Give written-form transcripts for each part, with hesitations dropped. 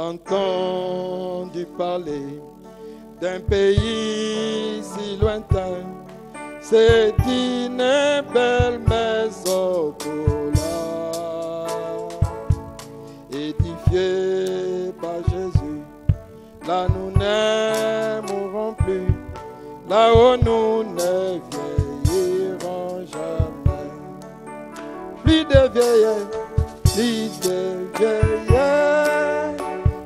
entendu parler d'un pays si lointain. C'est une belle maison pour là, édifiée par Jésus. Là nous ne mourrons plus, là-haut nous ne vieillirons jamais. Plus de vieillesse, plus de vieillesse,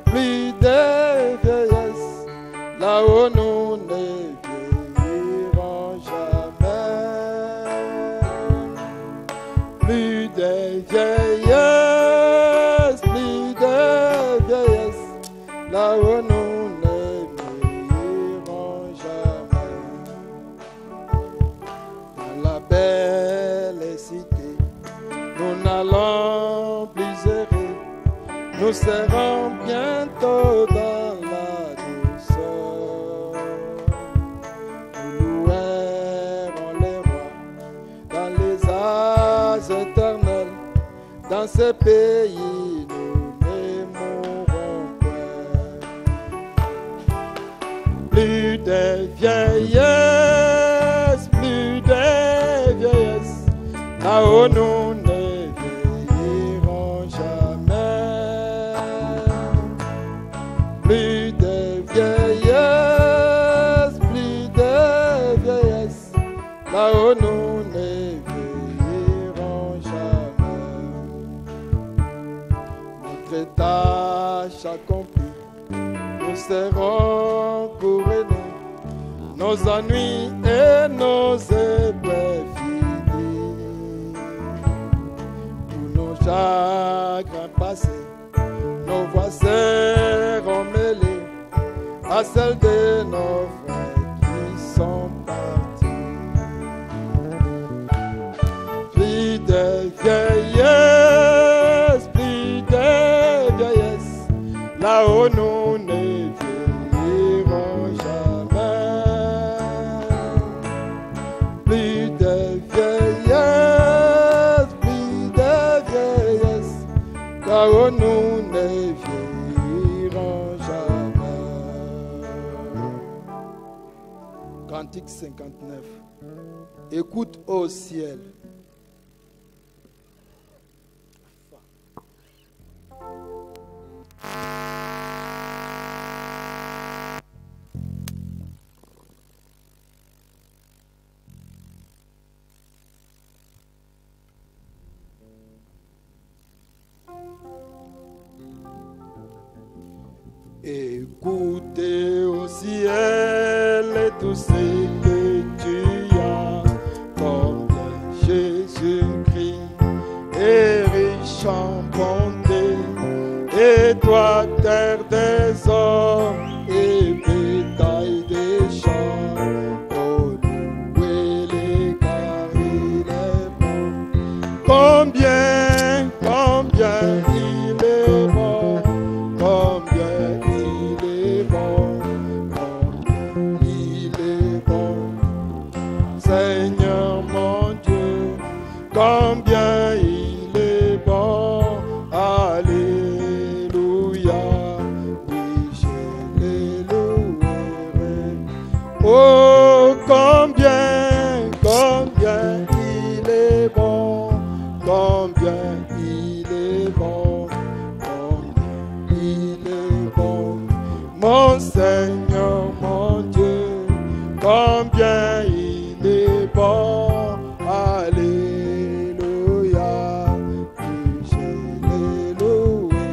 plus de vieillesse, là-haut nous ne vieillirons jamais. Plus de vieillesse, plus de vieillesse, là-haut nous ne vieillirons jamais. Dans la belle cité, nous n'allons plus errer, nous serons bientôt dans la douceur. Nous louerons les rois dans les âges éternels. Dans ce pays, nous ne mourrons point. Plus de vieillesse, plus de vieillesse, là-haut nous ne vieillirons jamais. Plus de vieillesse, plus de vieillesse, là-haut nous ne vieillirons jamais. Notre tâche accomplie, nous serons couronnés, nos ennuis et nos épreuves finis. Tous nos chagrins passés, nos voix seront mêlées à celles de nos frères qui sont partis. Plus de vieillesse, plus de vieillesse, là-haut nous ne vieillirons jamais. Plus de vieillesse, plus de vieillesse, là-haut nous ne vieillirons jamais. Cantique 59. Écoute au ciel. Écoutez au ciel et tout ce que tu as, combien Jésus-Christ est riche en bonté, et toi terre des hommes et bétail des champs, oh louez-les car il est bon. Combien il est bon, combien il est bon, combien il est bon. Seigneur mon Dieu, combien il est bon. Alléluia, oui je l'ai loué. Oh combien il est bon, combien il est bon, combien il est bon. Mon Seigneur, mon Dieu, combien il est bon. Alléluia, oui je l'ai loué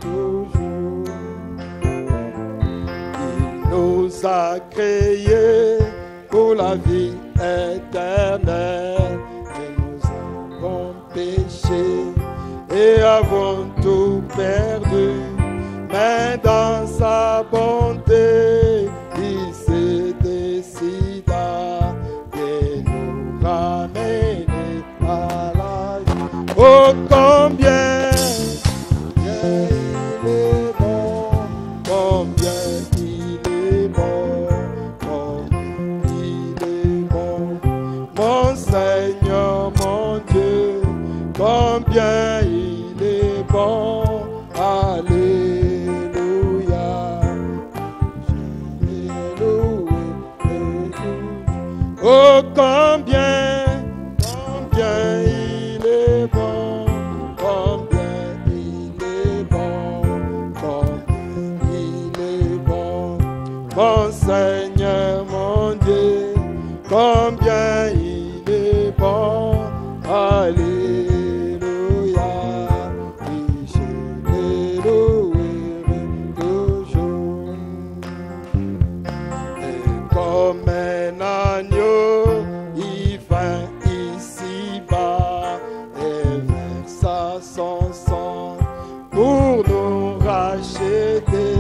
toujours. Il nous a créés pour la vie éternelle, et nous avons péché et avons tout perdu. Mais dans sa bonté, il s'est décidé de nous ramener à la vie. Oh combien il est bon, combien il est bon, combien il est bon. Mon Seigneur, mon Dieu, combien il est bon. Alléluia. mon Seigneur, mon Dieu, combien il est bon. Alléluia, oui, je le louerai toujours. Et comme un agneau, il vint ici-bas et versa son sang pour nous racheter.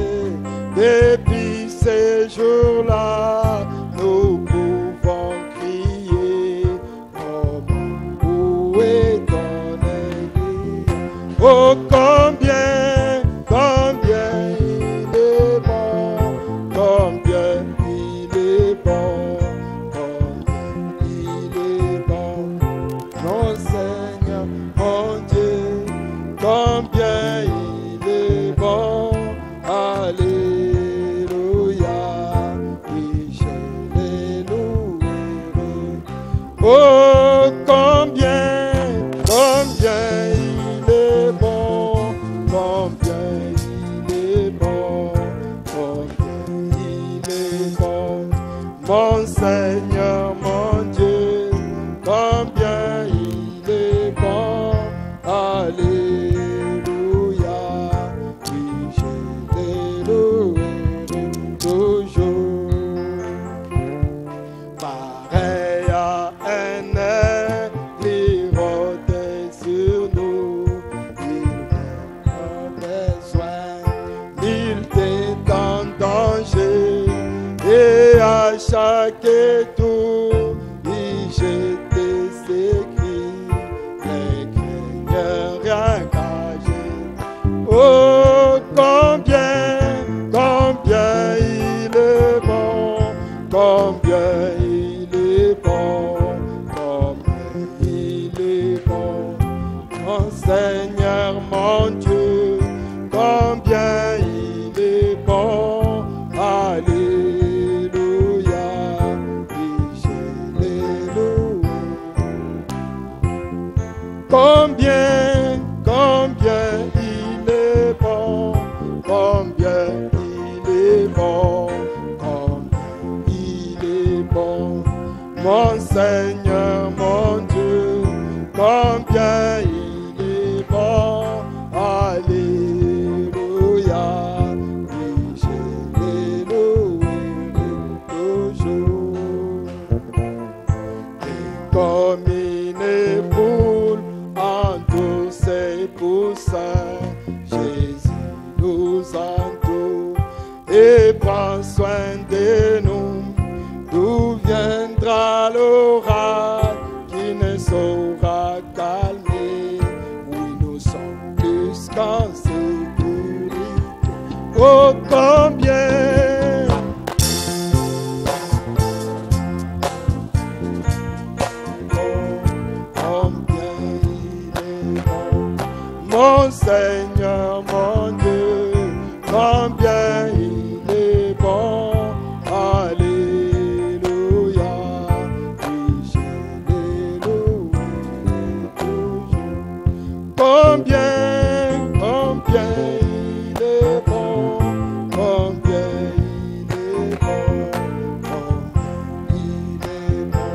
Depuis ces jours-là, nous pouvons crier, où est ton Église? Oh, combien, combien il est bon, combien il est bon, combien il est bon, mon Seigneur, mon Dieu, combien il est bon. Alléluia, oui, je l'ai loué. Oh, combien, combien il est bon, combien il est bon, combien il est bon, mon Seigneur, mon Dieu, combien il est bon. Alléluia, oui, je l'ai loué toujours. Pareil à un aigle, il rôdait sur nous, il n'a besoin, il était en danger, et à chaque tour, il jetait ses cris, les craigneurs rien cachés. Oh, combien, combien il est bon, combien il est bon, combien il est bon, mon Seigneur, mon Dieu, combien il est bon. Alléluia, oui, je l'ai loué. Combien, combien il est bon, combien il est bon, combien il est bon, mon Seigneur, mon Dieu, combien il est bon. Alléluia, oui, je l'ai loué toujours. Et comme une époule entoure ses poussins, Jésus nous entoure et prend soin de nous. D'où viendra l'orage qui ne saura calmer? Oui, nous sommes plus qu'en sécurité. Oh, combien, combien il est bon, mon Seigneur, mon Dieu, combien il est bon. Alléluia, oui, je l'ai loué toujours. Combien, combien il est bon, combien il est bon, combien il est bon,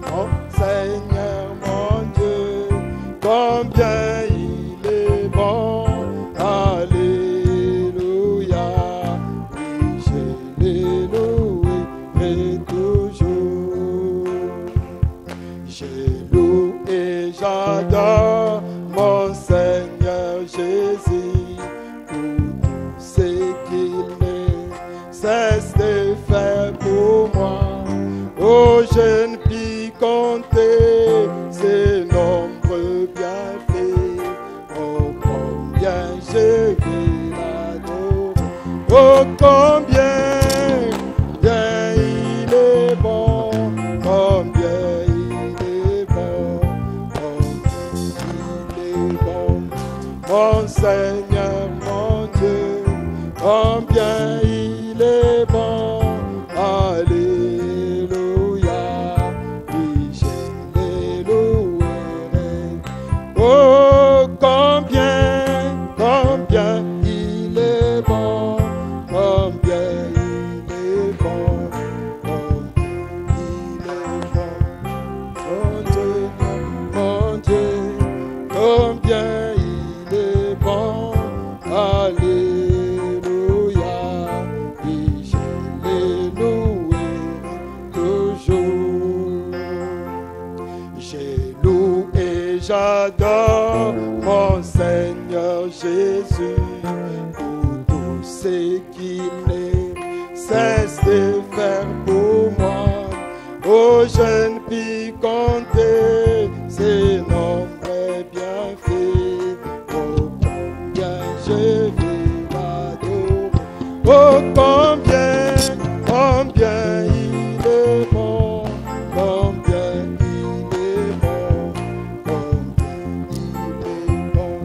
mon Seigneur, mon Dieu, combien il est bon. Alléluia, oui, je l'ai loué toujours. Je loue et j'adore mon Seigneur Jésus pour tout ce qu'il cesse de faire pour moi. Oh, je ne puis compter ses nombreux bienfaits. Oh, combien je vais l'adorer. Oh, combien, bien il est bon, combien il est bon, combien il est bon, mon Seigneur, mon Dieu, combien il est bon. Alléluia, oui, je l'ai loué. Oh, combien, combien il est bon, combien il j'adore mon Seigneur Jésus pour tout ce qu'il ne cesse de faire pour moi. Oh, je ne puis compter ses nombreux bienfaits. Oh, combien je vais l'adorer. Oh, combien il est bon, combien il est bon, combien il est bon.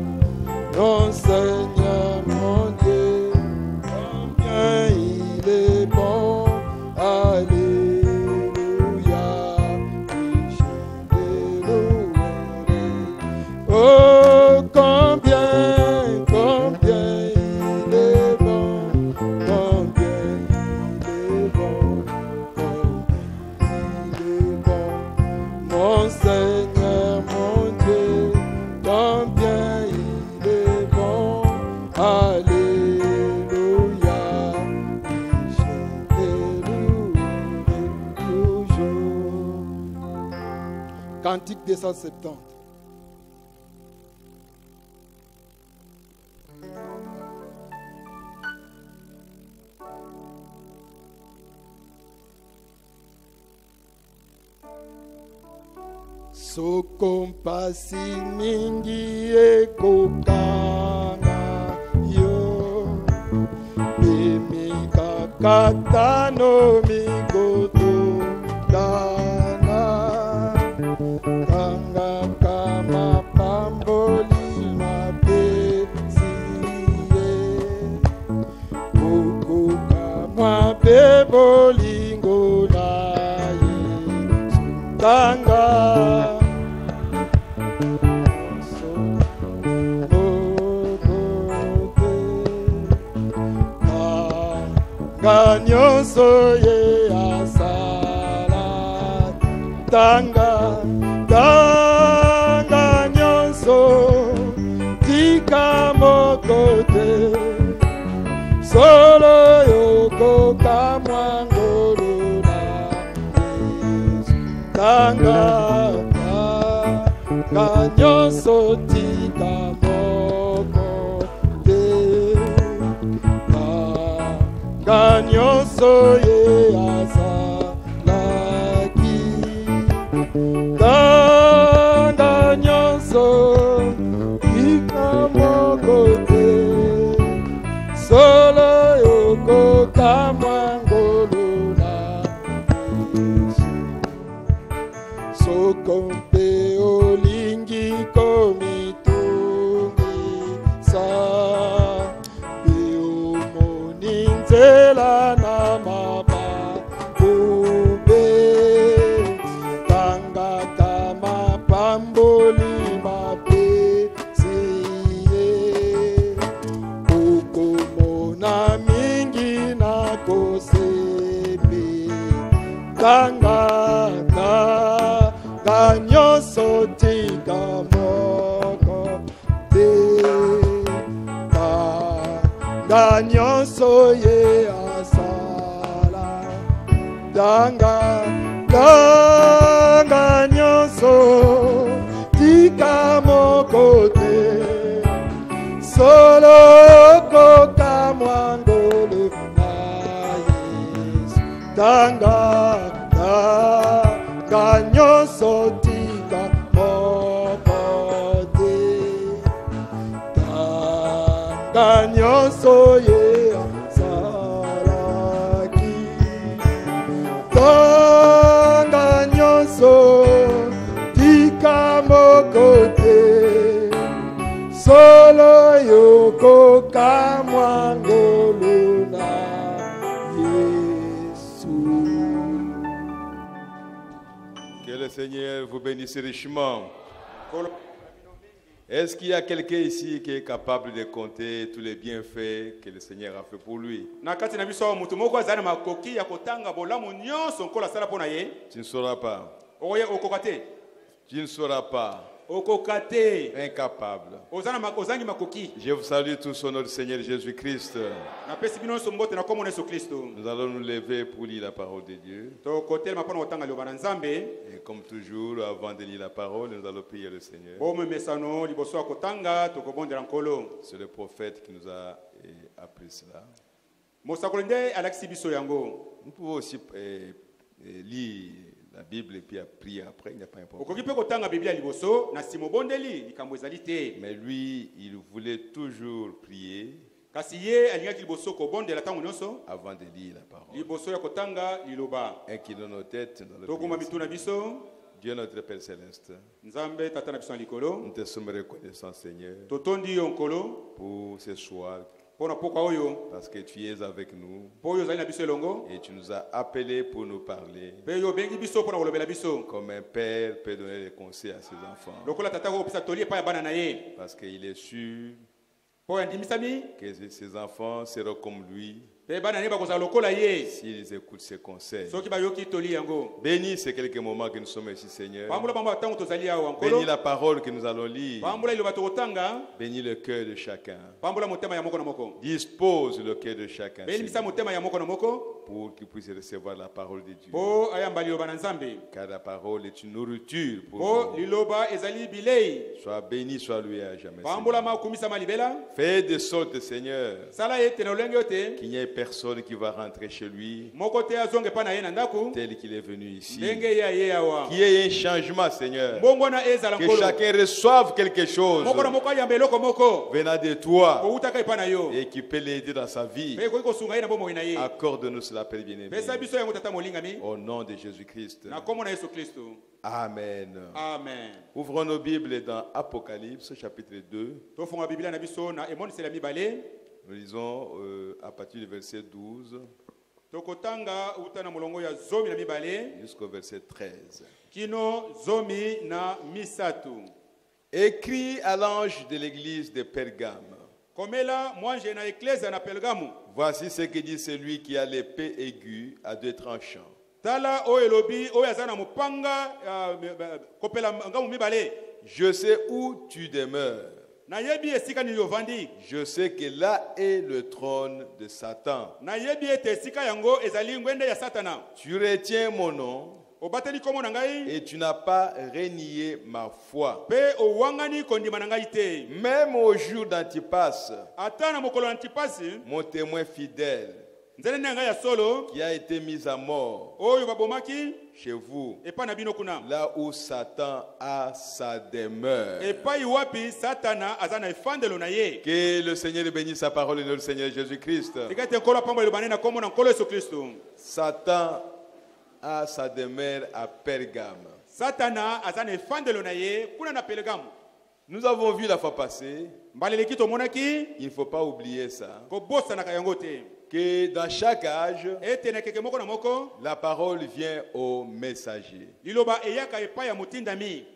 Mon Seigneur, mon Dieu, combien il est bon. Alléluia. Oh, combien il est bon, combien il est bon, combien il est bon. Mon Seigneur, mon Dieu, combien il est bon. Alléluia. Je te louerai toujours. Cantique 270. Sokompasi mingi ekokanga yo Bimikakatano migoto dana Kanga kama pamboli mapesiye Kukuka mwabebolingo naye Sutanga Nyonso ye asala tanga nyonso tika mokote solo yoko kamwangolo na Yesu tanga nyonso tika mokote nyonso ye azalaki tanga nyonso tika mokote solo yokoka mwangolo na Yesu sokompe olingi komitungisa Zela na mama ube tanga kama pamboli mape siye ukomona mingi na kosepe tanga nyonso tika moko te nyonso ye asala danga nyonso tika mokote solo koka mwangolo na Yesu danga nyonso tika mokote nyonso ye azalaki tanga nyonso tika mokote solo yokoka mwangolo na Yesu. Que le Seigneur vous bénisse richement. Est-ce qu'il y a quelqu'un ici qui est capable de compter tous les bienfaits que le Seigneur a fait pour lui? Tu ne sauras pas. Tu ne sauras pas. okokate incapable. ozangi makoki. Je vous salue tous au nom du Seigneur Jésus-Christ. Napesi bino sombote na komona Yesu Kristo. Nous allons nous lever pour lire la parole de Dieu. To kotel mapona otanga liloba na Nzambe. Et comme toujours, avant de lire la parole, nous allons prier le Seigneur. Bomo mesano liboso akotanga tokobondela nkolo. C'est le prophète qui nous a appris cela. Mosakolende alakisi biso yango. Nous pouvons aussi lire la Bible et puis prier après, il n'y a pas un problème. Okoki pe kotanga Biblia liboso na simo bondeli likambo ezali te. Mais lui, il voulait toujours prier Kasi ye alingaki liboso kobondela tango nyonso avant de lire la parole. liboso ya kotanga liloba. Inclinons nos têtes dans le Tokuma prier. mituna biso. Dieu notre Père Céleste, Nzambe tata na biso na likolo. nous te sommes reconnaissants, Seigneur, Totondi yo nkolo pour ce soir, pona poka oyo. parce que tu es avec nous Po oyo zali na biso elongo. et tu nous as appelés pour nous parler. Pe yo bengi biso pona kolobela biso. Comme un père peut donner des conseils à ses enfants, Lokola tata ko pesa toli pa ya bana na ye. parce qu'il est sûr Po ya ndimisami que ses enfants seront comme lui pe bana ne bakozala lokola ye. s'ils écoutent ses conseils. Soki bayoki toli yango. Bénis ces quelques moments que nous sommes ici, Seigneur. Pambola bamba tango tozali awa Bénis nkolo. la parole que nous allons lire. Pambola liloba tokotanga. Bénis le cœur de chacun. Pambola motema ya moko na moko. Dispose le cœur de chacun, Beli bisa Seigneur, motema ya moko na moko. pour qu'il puisse recevoir la parole de Dieu. Po ayamba liloba na Nzambe. Car la parole est une nourriture pour Po nous. liloba ezali bilei. Sois béni, sois loué à jamais. Pambola Seigneur. ma kumisa malibela. Fais de sorte, Seigneur, Sala ye tena olenge yote. qu'il n'y ait personne qui va rentrer chez lui Moko te azonge pa na ye na ndaku. tel qu'il est venu ici. Ndenge ya ye awa. Qu'il y ait un changement, Seigneur. Mbongo na ezala Que nkolo. chacun reçoive quelque chose Moko na moko ayamba eloko moko. venant de toi Ko utaka ipa na yo. et qui peut l'aider dans sa vie. Pe ko sunga ye na bomo na ye. Accorde-nous cela, Père bien-aimé. Pesa biso yango tata molingami. Au nom de Jésus-Christ. Na komo na Yesu Kristo. Amen. Amen. Ouvrons nos Bibles dans Apocalypse, chapitre 2. Tofonga Biblia na biso na emoni sela mibale. Nous lisons à partir du verset 12 Tokotanga uta na molongo ya zomi na mibale. jusqu'au verset 13. Kino zomi na misatu. Écrit à l'ange de l'église de Pergame. Komela mwanje na eklezia na Pergamu. Voici ce que dit celui qui a l'épée aiguë à deux tranchants. Tala o elobi o yazana mupanga kopela ngamu mibale. Je sais où tu demeures. Na yebi esika ni yovandi. Je sais que là est le trône de Satan. Na yebi ete esika yango ezali ngwende ya Satana. Tu retiens mon nom Obateli komo na ngai et tu n'as pas renié ma foi. pe owangani kondima na ngai te. Même au jour d'Antipas, Ata na mokolo Antipasi mon témoin fidèle, nzele na ngai ya solo qui a été mis à mort oyo babomaki chez vous, epa na bino kuna. là où Satan a sa demeure. Epai wapi Satana azana efandelo na ye. Que le Seigneur bénisse sa parole et le Seigneur Jésus-Christ. Tikate nkolo pambo elobane na komo na nkolo Yesu Kristo. Satan a sa demeure à Pergame. Satana azana efandelo na ye kuna na Pergamu. Nous avons vu la fois passée, Mbaleleki tomonaki il ne faut pas oublier ça, ko bossa na kayango te. que dans chaque âge, Ete na keke moko na moko la parole vient au messager. liloba eyaka epai ya motindami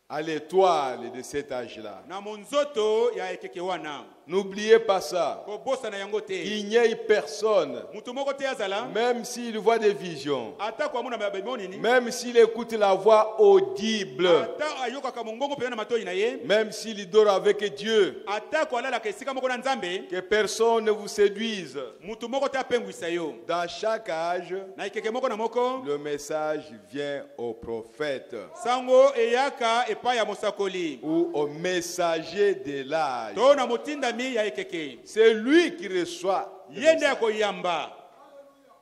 À l'étoile de cet âge-là. na monzoto ya ekeke wana. N'oubliez pas ça. Ko bossa na yango te. Il n'y ait personne, Mutu moko te azala même s'il voit des visions, ata kwa mona babemoni ni. même s'il écoute la voix audible, Ata ayoka ka mongongo pe na matoi na ye. même s'il dort avec Dieu, Ata kwa lala ka esika moko na Nzambe. que personne ne vous séduise. Mutu moko te apengwisa yo. Dans chaque âge, Na ekeke moko na moko le message vient au prophète sango eyaka epai ya mosakoli. ou au messager de l'âge. To na motindami ya ekeke. C'est lui qui reçoit le Yende message. akoyamba.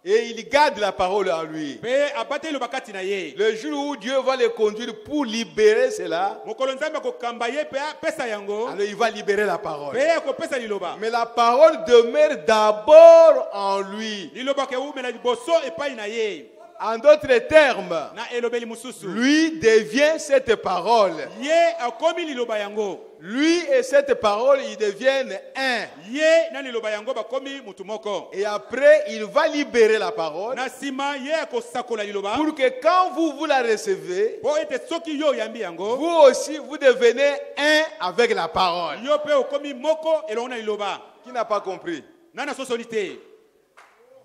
Et il garde la parole en lui. Pe abate lo bakati na ye. Le jour où Dieu va le conduire pour libérer cela, Mokolo Nzambe ko kamba ye pe pesa yango. alors il va libérer la parole. Pe ko pesa liloba. Mais la parole demeure d'abord en lui. Liloba ke umela liboso epai na ye. En d'autres termes, Na elobeli mususu. lui devient cette parole. Ye akomi liloba yango. Lui et cette parole, ils deviennent un. Ye na liloba yango bakomi mutu moko. Et après, il va libérer la parole Na sima ye akosakola liloba. pour que quand vous la recevez, Po ete soki yo yambi yango. vous aussi, vous devenez un avec la parole. Yo pe okomi moko elona liloba. Qui n'a pas compris? Nana sosolite.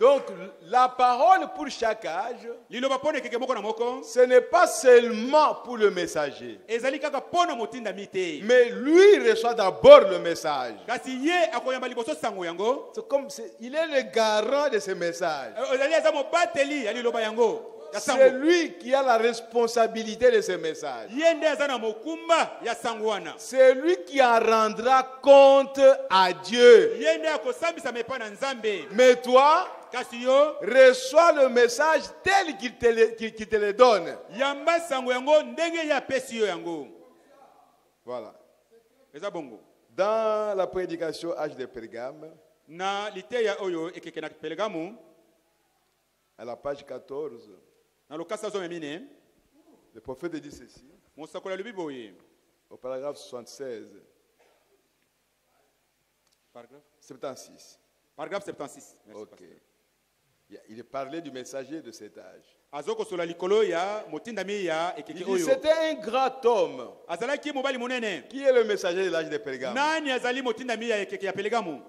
Donc, la parole pour chaque âge, liloba pone keke moko na moko ce n'est pas seulement pour le messager. ezali kaka pona motindami te Mais lui reçoit d'abord le message. kasi ye akoyamba liboso sango yango C'est comme il est le garant de ce message. ezali eza mobateli ya liloba yango ya C'est sango lui qui a la responsabilité de ce message. ye nde aza na mokumba ya sango wana C'est lui qui en rendra compte à Dieu. ye nde akosambisama epai na nzambe Mais toi, kasi yo reçois le message tel qu'il te le donne. yamba sango yango ndenge ye apesi yo yango Voilà. eza bongo Dans la prédication Âge de Pergame, na liteya oyo ekeke na Pergamu à la page 14, na lokasa zo mine le prophète dit ceci, mosakola lobi boye au paragraphe 76, paragraphe 76. 76 merci Ok. pasteur. Il parlait du messager de cet âge. azokosola likolo ya motindami ya Il ekeke dit, oyo c'était un grand homme. azalaki mobali monene Qui est le messager de l'âge de Pergame? nani azali motindami ya ekeke ya Pergamu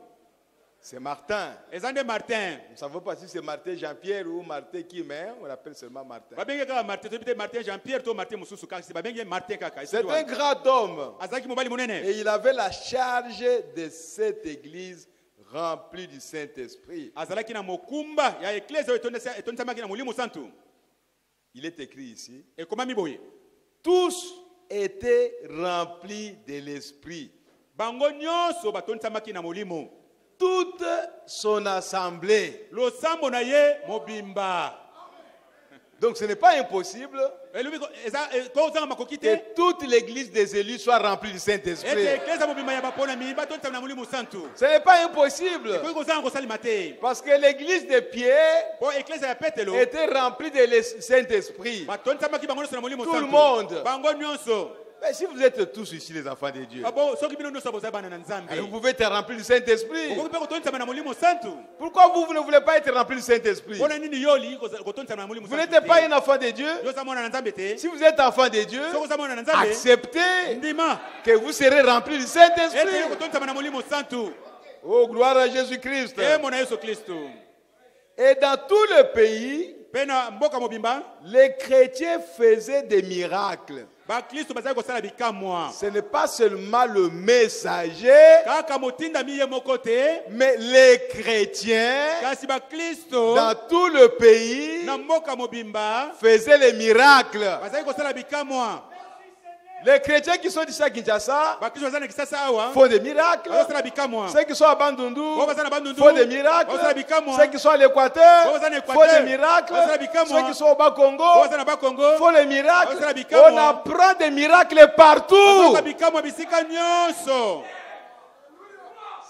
C'est Martin. eza nde Martin Nous ne savons pas si c'est Martin Jean-Pierre ou Martin qui, mais on l'appelle seulement Martin. babenge kaka Martin toyebi te Martin Jean-Pierre to Martin mosusu kasi babenge Martin kaka C'est un grand homme. azalaki mobali monene Et il avait la charge de cette église remplie du Saint-Esprit. azalaki na mokumba ya eklese oyo etondisamaki na molimo santu Il est écrit ici, ekomami boye tous étaient remplis de l'Esprit. bango nyonso batondisamaki na molimo Toute son assemblée. losambo na ye mobimba Donc ce n'est pas impossible elobi kozanga makoki te que toute l'église des élus soit remplie du ete Saint-Esprit. eklese mobimba ya baponami batondisama na molimo santu Ce n'est pas impossible. ekoki kozanga kosalima te Parce que l'église de Pierre mpo eklese ya petelo était remplie de Saint-Esprit. batondisamaki bango nyonso na molimo Tout le santu monde. bango nyonso Mais si vous êtes tous ici les enfants de Dieu, abo soki bino nyonso bozali bana na nzambe vous pouvez être remplis du Saint-Esprit. okoki mpe kotondisama na molimo santu Pourquoi vous ne voulez pas être remplis du Saint-Esprit? mpona nini yo olingi kotondisama na molimo Vous santu n'êtes pas un enfant de Dieu. yo oza mwana na nzambe te Si vous êtes enfant de Dieu, soki oza mwana na nzambe acceptez ndima que vous serez remplis du ete Saint-Esprit. yo kotondisama na molimo santu Oh, gloire à Jésus-Christ. mona yesu kristo Et dans tout le pays, mpe na mboka mobimba les chrétiens faisaient des miracles. baklisto bazali kosala bikamwa Ce n'est pas seulement le messager, kaka motindami ye moko te mais les chrétiens kasi baklisto dans tout le pays na mboka mobimba faisaient les miracles. bazali kosala bikamwa Les chrétiens qui sont ici à Kinshasa baklisto baza na kisasa awa font des miracles. bazosala bikamwa Ceux qui sont à Bandundu bao baza na bandundu font des miracles. bazosala bikamwa Ceux qui sont à l'Équateur bao baza na font Équateur des miracles. bazosala bikamwa Ceux qui sont au Bas-Congo bao baza na bakongo font des miracles. bazosala bikamwa On apprend des miracles partout. bazoka bikamwa bisika nyonso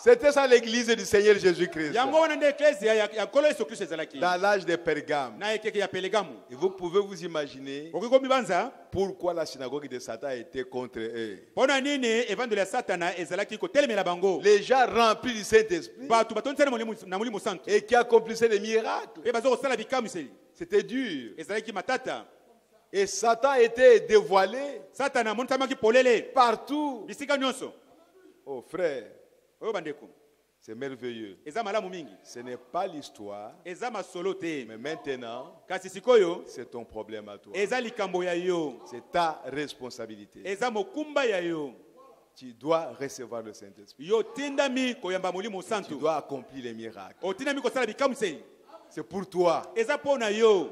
C'était ça l'église du Seigneur Jésus-Christ. yango wana nde eklezia ya nkolo yesu kristo ezalaki Dans l'âge de Pergame. na ekeke ya Pergamu Et vous pouvez vous imaginer okoki komibanza pourquoi la synagogue de Satan était contre eux. mpona nini evandelo ya satana ezalaki kotelemela bango Les gens remplis du Saint-Esprit bato batondisa na molimo santu et qui accomplissaient des miracles. mpe baza kosala bikamwiseli C'était dur. ezalaki matata Et Satan était dévoilé satana amonisamaki polele partout. bisika nyonso Oh frère, oyo bandeko c'est merveilleux. eza malamu mingi Ce n'est pas l'histoire, eza masolo te mais maintenant, kasi sikoyo c'est ton problème à toi. eza likambo ya yo C'est ta responsabilité. eza mokumba ya yo Tu dois recevoir le Saint-Esprit. yo otindami koyamba molimo Tu santu dois accomplir les miracles. otindami kosala bikamwiseli C'est pour toi. eza mpo na yo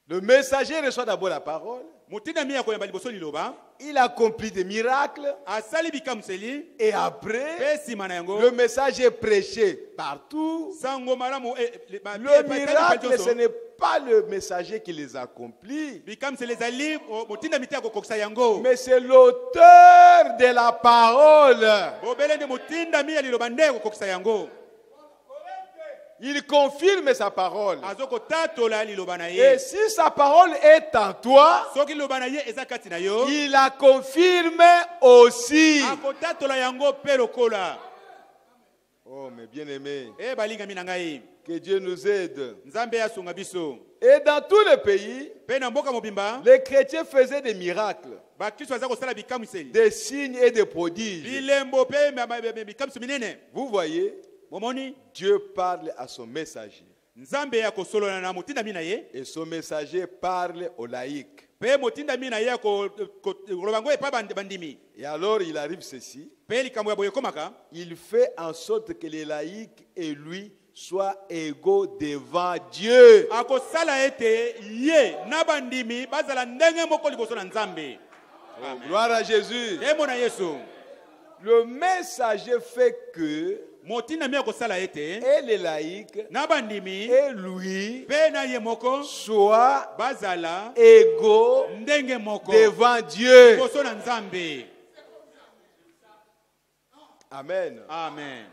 Le messager reçoit d'abord la parole. motindami ya koyamba liboso liloba Il accomplit des miracles. asali bikamwiseli Et après, mpe nsima na yango le message est prêché partout. sango malamu Le miracle, ce n'est pas le messager qui les accomplit, bikamwiseli ezali motindami te ya kokokisa yango mais c'est l'auteur de la parole. bobele nde motindami ya liloba nde kokokisa yango Il confirme sa parole. azokotatola liloba na Et ye si sa parole est en toi, soki liloba na ye eza kati na yo il la confirme aussi. akotatola yango mpe lokola Oh, mes bien-aimés, balingami na ngai que Dieu nous aide. nzambe asunga biso Et dans tout le pays, mpe na mboka mobimba les chrétiens faisaient des miracles, bakristo baza kosala bikamwiseli des signes et des prodiges. bilembo mpe bikamwiso minene Vous voyez, Bomoni Dieu parle à son messager. Nzambe ya kosolola na motindami na ye. Et son messager parle aux laïcs. Pe motindami na ye ko lobango e pa bandimi. Et alors il arrive ceci. Pe likambo ya boye komaka. Il fait en sorte que les laïcs et lui soient égaux devant Dieu. Akosala ete ye na bandimi bazala ndenge moko liboso na Nzambe. Oh, gloire à Jésus. Emo na Yesu. Le messager fait que Motindami akosala ete et les laïcs na bandimi et lui pe na ye moko soient bazala égaux ndenge moko devant Dieu. liboso na Nzambe. Amen. Amen.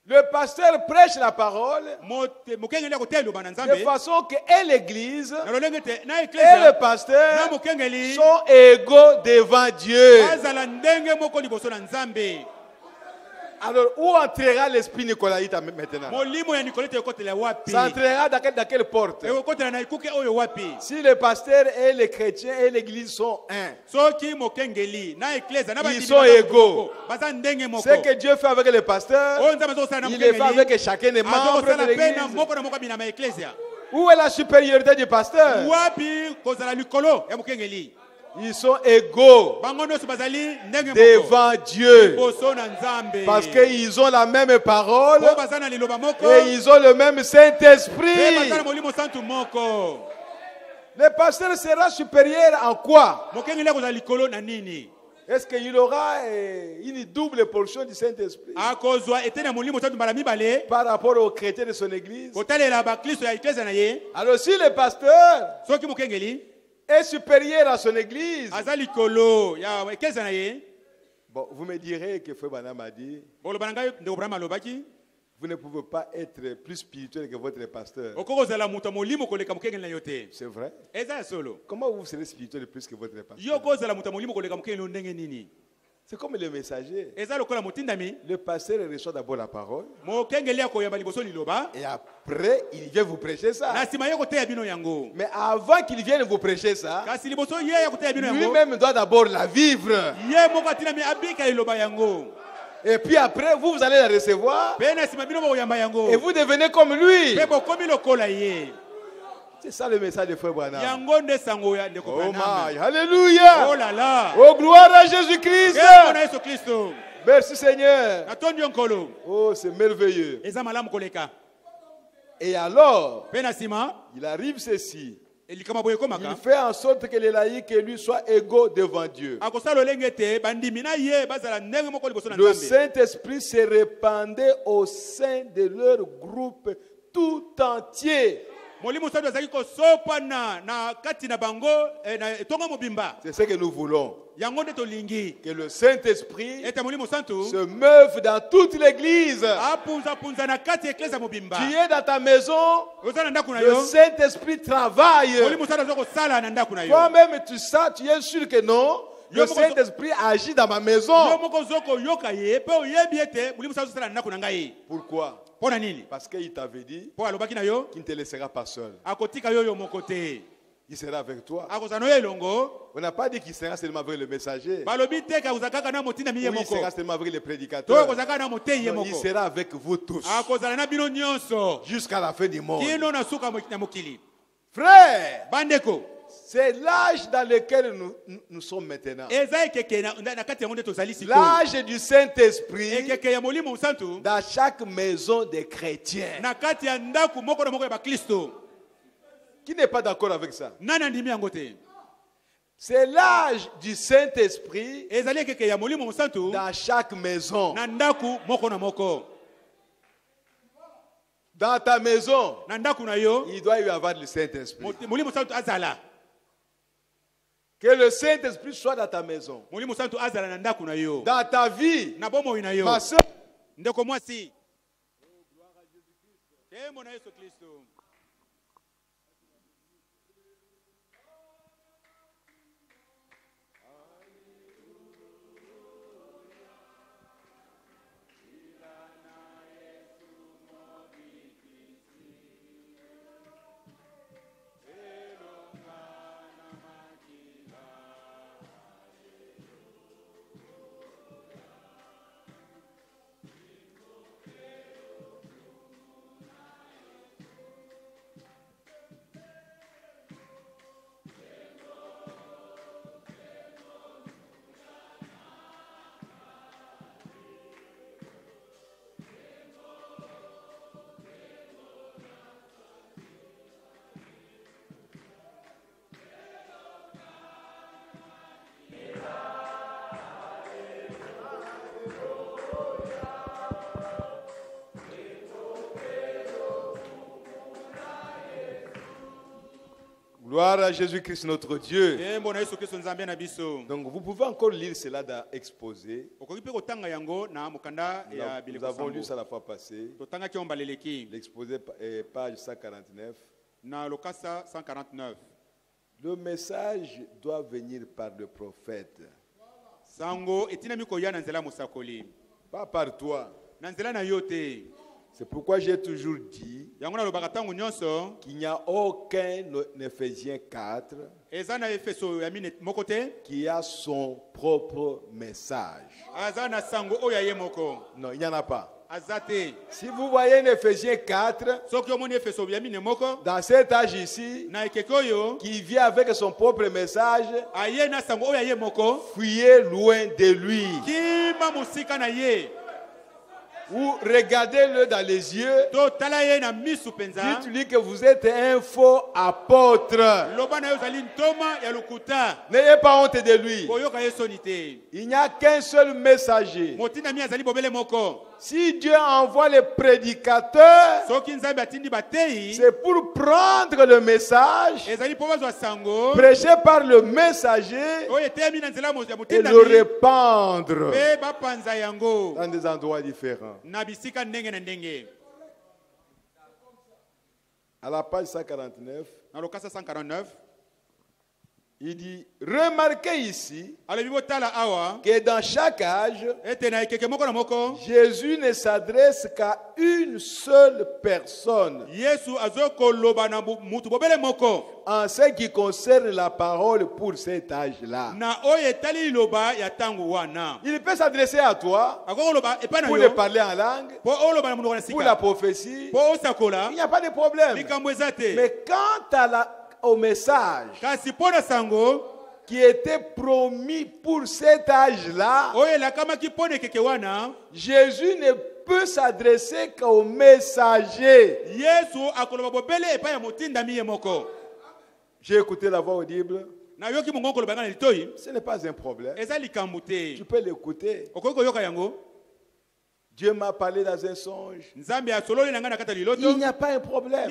Le pasteur prêche la parole de façon que et l'église et le le pasteur sont égaux devant Dieu. Alors, où entrera l'esprit nicolaïte maintenant? Ça entrera dans quelle porte? Si le pasteur et les chrétiens et l'église sont un, ils sont égaux. Ce que Dieu fait avec le pasteur, il le fait avec chacun des membres de l'église. Où est la supériorité du pasteur? Ils sont égaux devant Dieu parce qu'ils ont la même parole et ils ont le même Saint-Esprit. Le pasteur sera supérieur en quoi? Est-ce qu'il aura une double portion du Saint-Esprit par rapport aux chrétiens de son église? Alors si le pasteur est supérieur à son église, bon, vous me direz que Frère Branham a dit, vous ne pouvez pas être plus spirituel que votre pasteur. C'est vrai. Comment vous serez spirituel plus que votre pasteur? C'est comme le messager. Le pasteur reçoit d'abord la parole et après il vient vous prêcher ça. Mais avant qu'il vienne vous prêcher ça, lui-même doit d'abord la vivre. Et puis après vous allez la recevoir et vous devenez comme lui. C'est ça le message de Frère Branham. Oh my, alléluia. Oh gloire à Jésus-Christ. Merci Seigneur. Oh c'est merveilleux. Et alors, il arrive ceci. Il fait en sorte que les laïcs et lui soient égaux devant Dieu. Le Saint-Esprit se répandait au sein de leur groupe tout entier. C'est ce que nous voulons. Que le Saint-Esprit se meuve dans toute l'église. Tu es dans ta maison, le Saint-Esprit travaille. Toi-même tu sens, tu es sûr que non, le Saint-Esprit agit dans ma maison. Pourquoi? Parce qu'il t'avait dit qu'il ne te laissera pas seul. Il sera avec toi. On n'a pas dit qu'il sera seulement avec le messager. Ou il sera seulement avec le prédicateur. Non, il sera avec vous tous. Jusqu'à la fin du monde. Frère, c'est l'âge dans lequel nous sommes maintenant. L'âge du Saint-Esprit dans chaque maison des chrétiens. Qui n'est pas d'accord avec ça? C'est l'âge du Saint-Esprit dans chaque maison. Dans ta maison, il doit y avoir le Saint-Esprit. Que le Saint-Esprit soit dans ta maison. Dans ta vie, ma soeur. Gloire à Jésus-Christ notre Dieu. Donc vous pouvez encore lire cela dans Exposé. Nous avons lu ça la fois passée. L'Exposé page 149. Le message doit venir par le prophète. Pas par toi. C'est pourquoi j'ai toujours dit qu'il n'y a aucun Éphésiens 4 qui a son propre message. Non, il n'y en a pas. Si vous voyez un Éphésiens 4 dans cet âge ici qui vient avec son propre message, fuyez loin de lui. Ou regardez-le dans les yeux. Dites-lui que vous êtes un faux apôtre. N'ayez pas honte de lui. Il n'y a qu'un seul messager. Si Dieu envoie les prédicateurs, c'est pour prendre le message, prêcher par le messager et le répandre dans des endroits différents. À la page 149, il dit, remarquez ici que dans chaque âge, Jésus ne s'adresse qu'à une seule personne en ce qui concerne la parole pour cet âge-là. Il peut s'adresser à toi pour le parler en langue, pour la prophétie. Il n'y a pas de problème. Mais quant à au message qui était promis pour cet âge-là, Jésus ne peut s'adresser qu'au messager. J'ai écouté la voix audible. Ce n'est pas un problème. Tu peux l'écouter. Dieu m'a parlé dans un songe. Il n'y a pas un problème.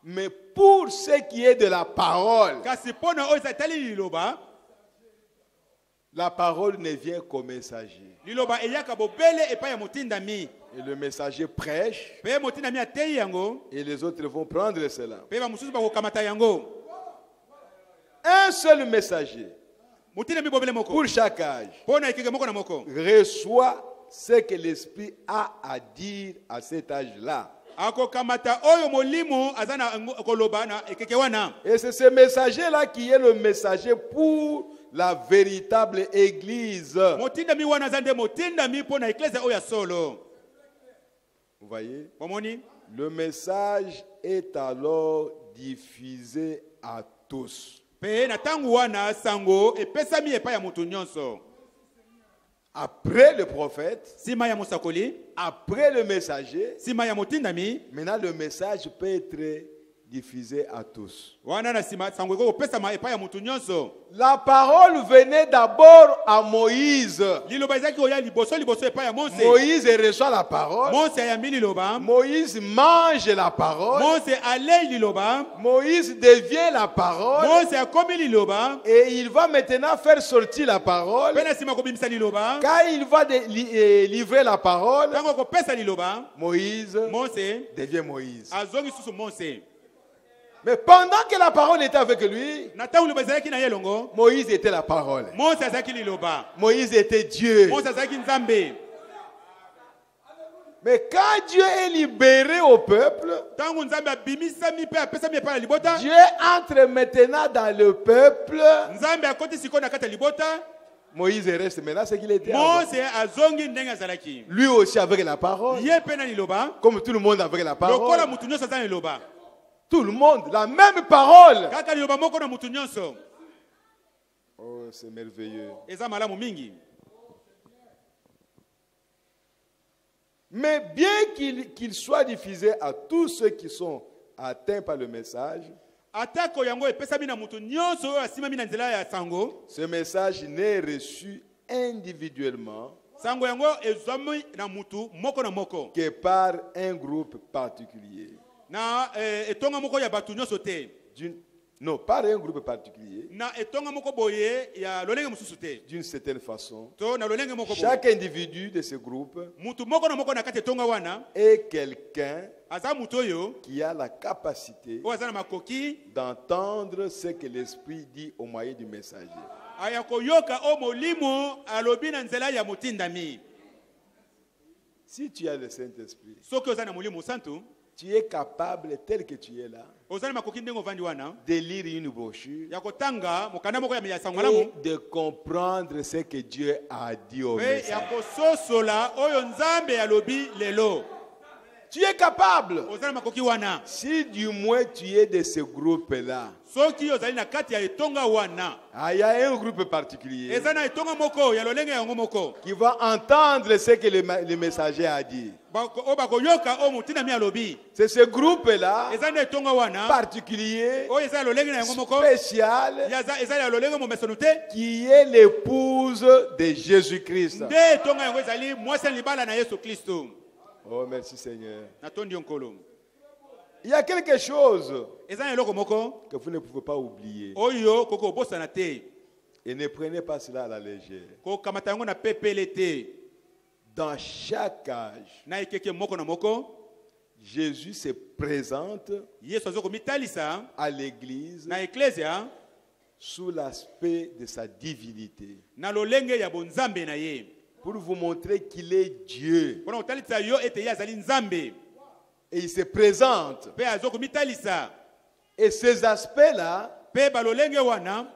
Mais pour ce qui est de la parole, la parole ne vient qu'au messager. Et le messager prêche. Et les autres vont prendre cela. Un seul messager pour chaque âge reçoit ce que l'Esprit a à dire à cet âge-là. Et c'est ce messager-là qui est le messager pour la véritable église. Vous voyez? Le message est alors diffusé à tous. Après le prophète, après le messager, maintenant le message peut être diffusé à tous. La parole venait d'abord à Moïse. Moïse reçoit la parole. Moïse mange la parole. Moïse devient la parole. Et il va maintenant faire sortir la parole. Quand il va livrer la parole, Moïse devient Moïse. Mais pendant que la parole était avec lui, Moïse était la parole. Moïse était Dieu. Mais quand Dieu est libéré au peuple, Dieu entre maintenant dans le peuple. Moïse reste maintenant ce qu'il était avant. Lui aussi avec la parole. Comme tout le monde avec la parole. Tout le monde, la même parole. Oh, c'est merveilleux. Mais bien qu'il soit diffusé à tous ceux qui sont atteints par le message, ce message n'est reçu individuellement que par un groupe particulier. Non, pas un groupe particulier. D'une certaine façon, chaque individu de ce groupe est quelqu'un qui a la capacité d'entendre ce que l'Esprit dit au moyen du messager. Si tu as le Saint-Esprit, tu es capable, tel que tu es là, de lire une brochure et de comprendre ce que Dieu a dit au messager. Tu es capable. Si du moins tu es de ce groupe-là. Il y a un groupe particulier qui va entendre ce que le messager a dit. C'est ce groupe-là particulier, spécial, qui est l'épouse de Jésus-Christ. Oh, merci Seigneur. Il y a quelque chose que vous ne pouvez pas oublier. Et ne prenez pas cela à la légère. Dans chaque âge, Jésus se présente à l'église sous l'aspect de sa divinité. Pour vous montrer qu'il est Dieu. Et il se présente. Et ces aspects-là,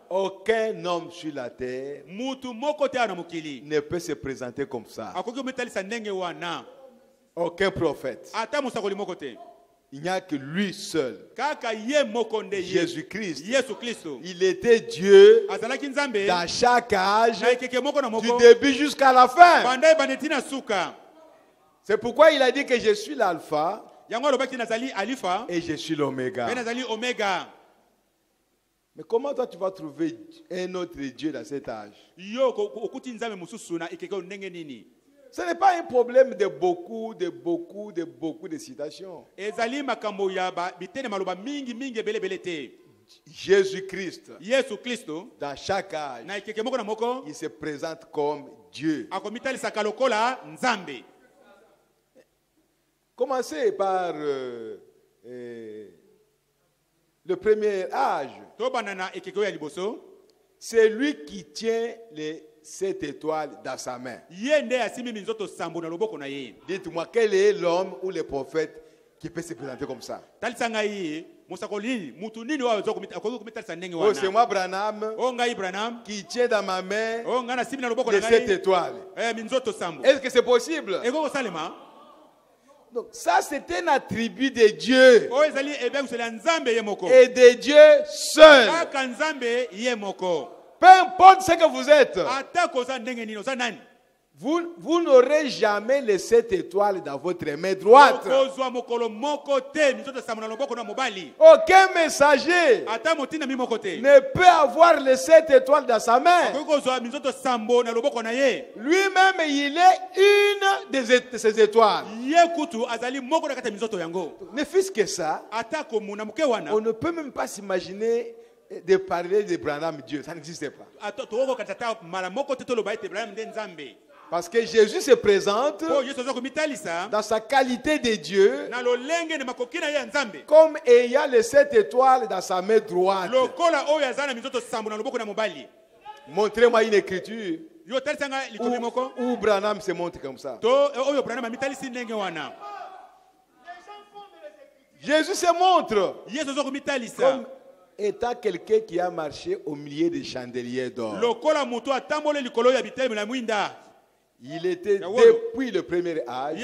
aucun homme sur la terre ne peut se présenter comme ça. Aucun prophète. Il n'y a que lui seul. Jésus-Christ. Il était Dieu dans chaque âge, du début jusqu'à la fin. C'est pourquoi il a dit que je suis l'alpha et je suis l'oméga. Mais comment toi tu vas trouver un autre Dieu dans cet âge? Ce n'est pas un problème de beaucoup de citations. Jésus-Christ, dans chaque âge, il se présente comme Dieu. Commencez par le premier âge. C'est lui qui tient les 7 étoiles dans sa main. Dites-moi, quel est l'homme ou le prophète qui peut se présenter comme ça? Oh, c'est moi, Branham, qui tient dans ma main les 7 étoiles. Est-ce que c'est possible? Donc, ça, c'est un attribut de Dieu. Et de Dieu seul. Peu importe ce que vous êtes, vous n'aurez jamais les 7 étoiles dans votre main droite. Aucun messager ne peut avoir les 7 étoiles dans sa main. Lui-même, il est une de ces étoiles. Ne fût-ce que ça, on ne peut même pas s'imaginer de parler de Branham Dieu. Ça n'existe pas. Parce que Jésus se présente dans sa qualité de Dieu comme ayant les 7 étoiles dans sa main droite. Montrez-moi une écriture où Branham se montre comme ça. Jésus se montre comme étant quelqu'un qui a marché au milieu des chandeliers d'or. Il était depuis le premier âge,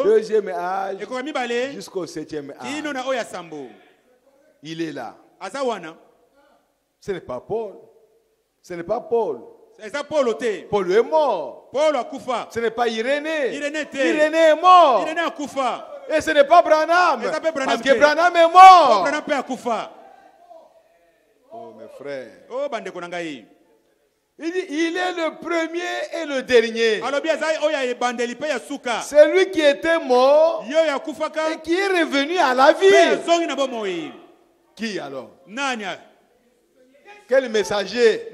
deuxième âge, jusqu'au 7e âge. Il est là. Ce n'est pas Paul. Ce n'est pas Paul. Paul est mort. Ce n'est pas Irénée. Irénée est mort. Et ce n'est pas Branham. Parce que Branham est mort. Oh mes frères. Il dit, il est le premier et le dernier. C'est lui qui était mort et qui est revenu à la vie. Qui alors? Quel messager?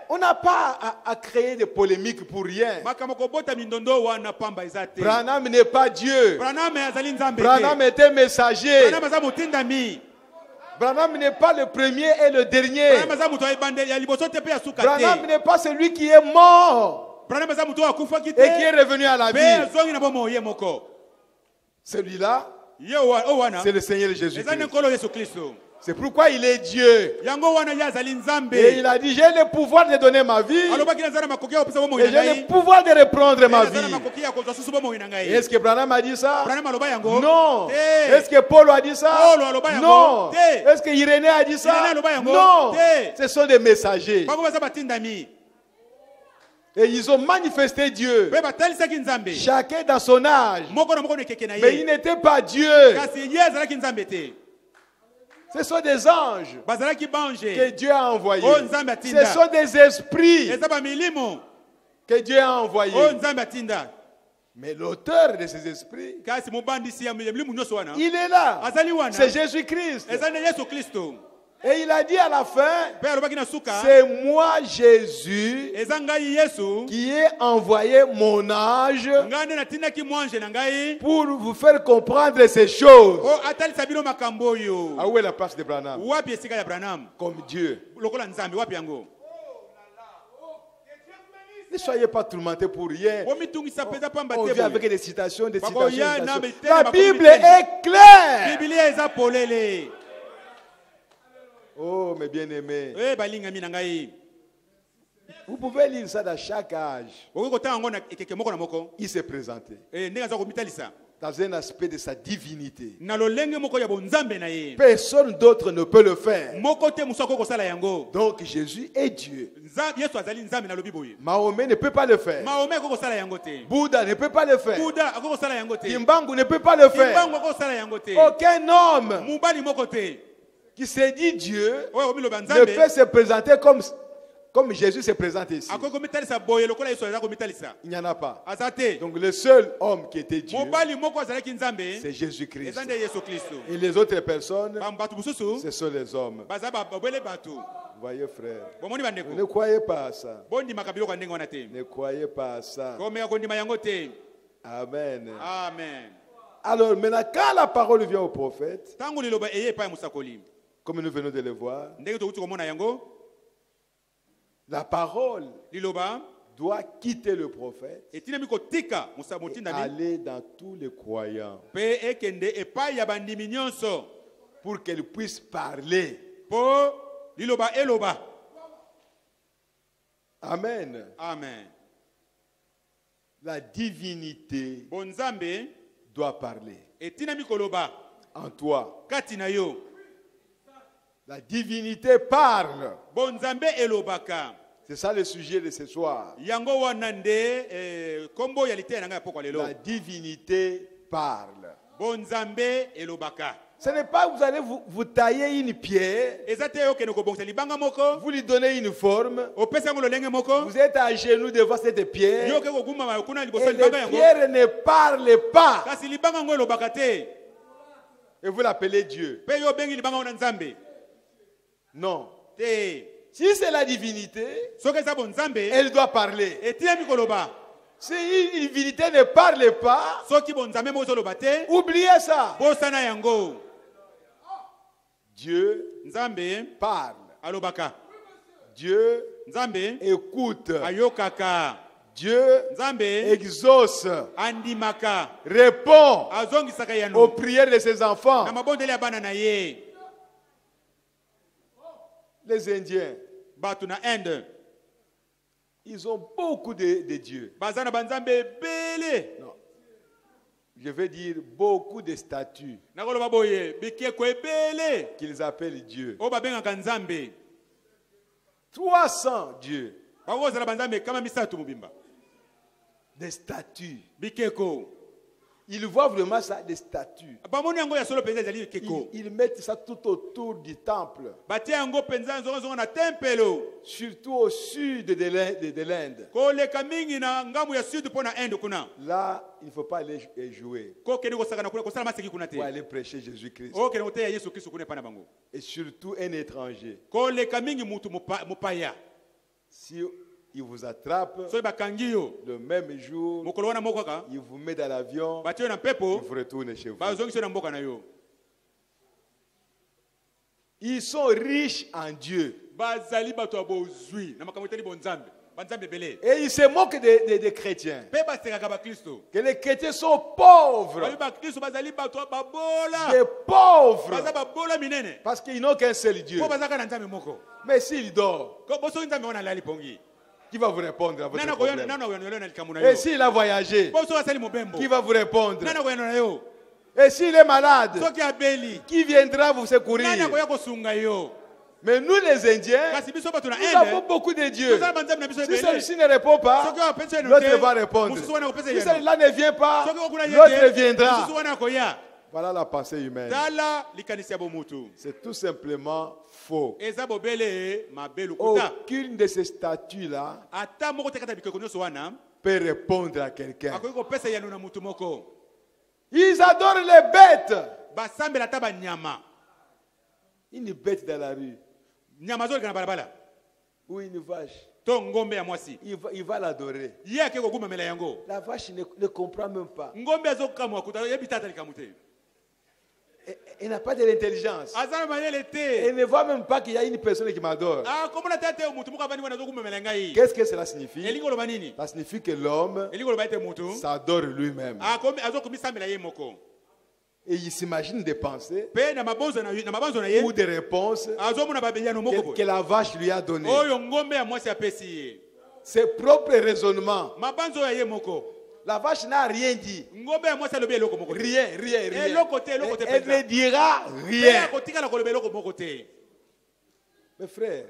On n'a pas à créer des polémiques pour rien. Branham n'est pas Dieu. Branham est un messager. Branham n'est pas le premier et le dernier. Branham n'est pas celui qui est mort et qui est revenu à la vie. Celui-là, c'est le Seigneur Jésus-Christ. C'est pourquoi il est Dieu. Et il a dit, j'ai le pouvoir de donner ma vie. Et j'ai le pouvoir de reprendre ma vie. Est-ce que Branham a dit ça? Non. Est-ce que Paul a dit ça? Non. Est-ce que Irénée a dit ça? Non. Ce sont des messagers. Et ils ont manifesté Dieu. Chacun dans son âge. Mais il n'était pas Dieu. Ce sont des anges que Dieu a envoyés. Ce sont des esprits que Dieu a envoyés. Mais l'auteur de ces esprits, il est là. C'est Jésus-Christ. Et il a dit à la fin, c'est moi Jésus qui ai envoyé mon ange pour vous faire comprendre ces choses. Ah, où est la place de Branham? Comme Dieu. Ne soyez pas tourmentés pour rien. On vient avec des citations, des citations. La Bible est claire. Oh, mes bien-aimés. Vous pouvez lire ça dans chaque âge. Il s'est présenté dans un aspect de sa divinité. Personne d'autre ne peut le faire. Donc Jésus est Dieu. Mahomet ne peut pas le faire. Bouddha ne peut pas le faire. Kimbangu ne peut pas le faire. Aucun homme qui s'est dit Dieu ne peut se présenter comme Jésus se présente ici. Il n'y en a pas. Donc le seul homme qui était Dieu, c'est Jésus-Christ. Et les autres personnes, ce sont les hommes. Voyez frère, ne croyez pas à ça. Ne croyez pas à ça. Amen. Amen. Alors maintenant, quand la parole vient au prophète, comme nous venons de le voir, la parole doit quitter le prophète et aller dans tous les croyants pour qu'elle puisse parler. Amen. Amen. La divinité doit parler en toi. La divinité parle. C'est ça le sujet de ce soir. La divinité parle. Ce n'est pas que vous allez vous tailler une pierre, vous lui donnez une forme, vous êtes à genoux devant cette pierre, et la pierre ne parle pas. Et vous l'appelez Dieu. Non. Si c'est la divinité, elle doit parler. Si une divinité ne parle pas, oubliez ça. Dieu parle. Dieu écoute. Dieu exauce, répond aux prières de ses enfants. Les Indiens, ils ont beaucoup de dieux. Non. Je vais dire beaucoup de statues qu'ils appellent Dieu. 300 dieux. Des statues. Ils voient vraiment ça, des statues. Ils mettent ça tout autour du temple. Surtout au sud de l'Inde. Là, il ne faut pas aller jouer. Pour aller prêcher Jésus-Christ. Et surtout un étranger. Si il vous attrape le même jour, il vous met dans l'avion, il vous retourne chez vous. Ils sont riches en Dieu. Et ils se moquent des chrétiens. Que les chrétiens sont pauvres. Des pauvres. Parce qu'ils n'ont qu'un seul Dieu. Mais s'il dort, qui va vous répondre à votre problème? Et s'il a voyagé, qui va vous répondre? Et s'il est malade, qui viendra vous secourir? Mais nous les Indiens, nous avons beaucoup de dieux. Si celui-ci ne répond pas, l'autre va répondre. Si celui-là ne vient pas, l'autre viendra. Voilà la pensée humaine. C'est tout simplement faux. Aucune de ces statues-là peut répondre à quelqu'un. Ils adorent les bêtes. Une bête dans la rue. Ou une vache. Il va l'adorer. La vache ne comprend même pas. Elle n'a pas de l'intelligence. Elle ne voit même pas qu'il y a une personne qui m'adore. Qu'est-ce que cela signifie? Ça signifie que l'homme s'adore lui-même. Et il s'imagine des pensées ou des réponses que la vache lui a données. Ses propres raisonnements. La vache n'a rien dit. Rien. Elle ne dira rien. Mes frères,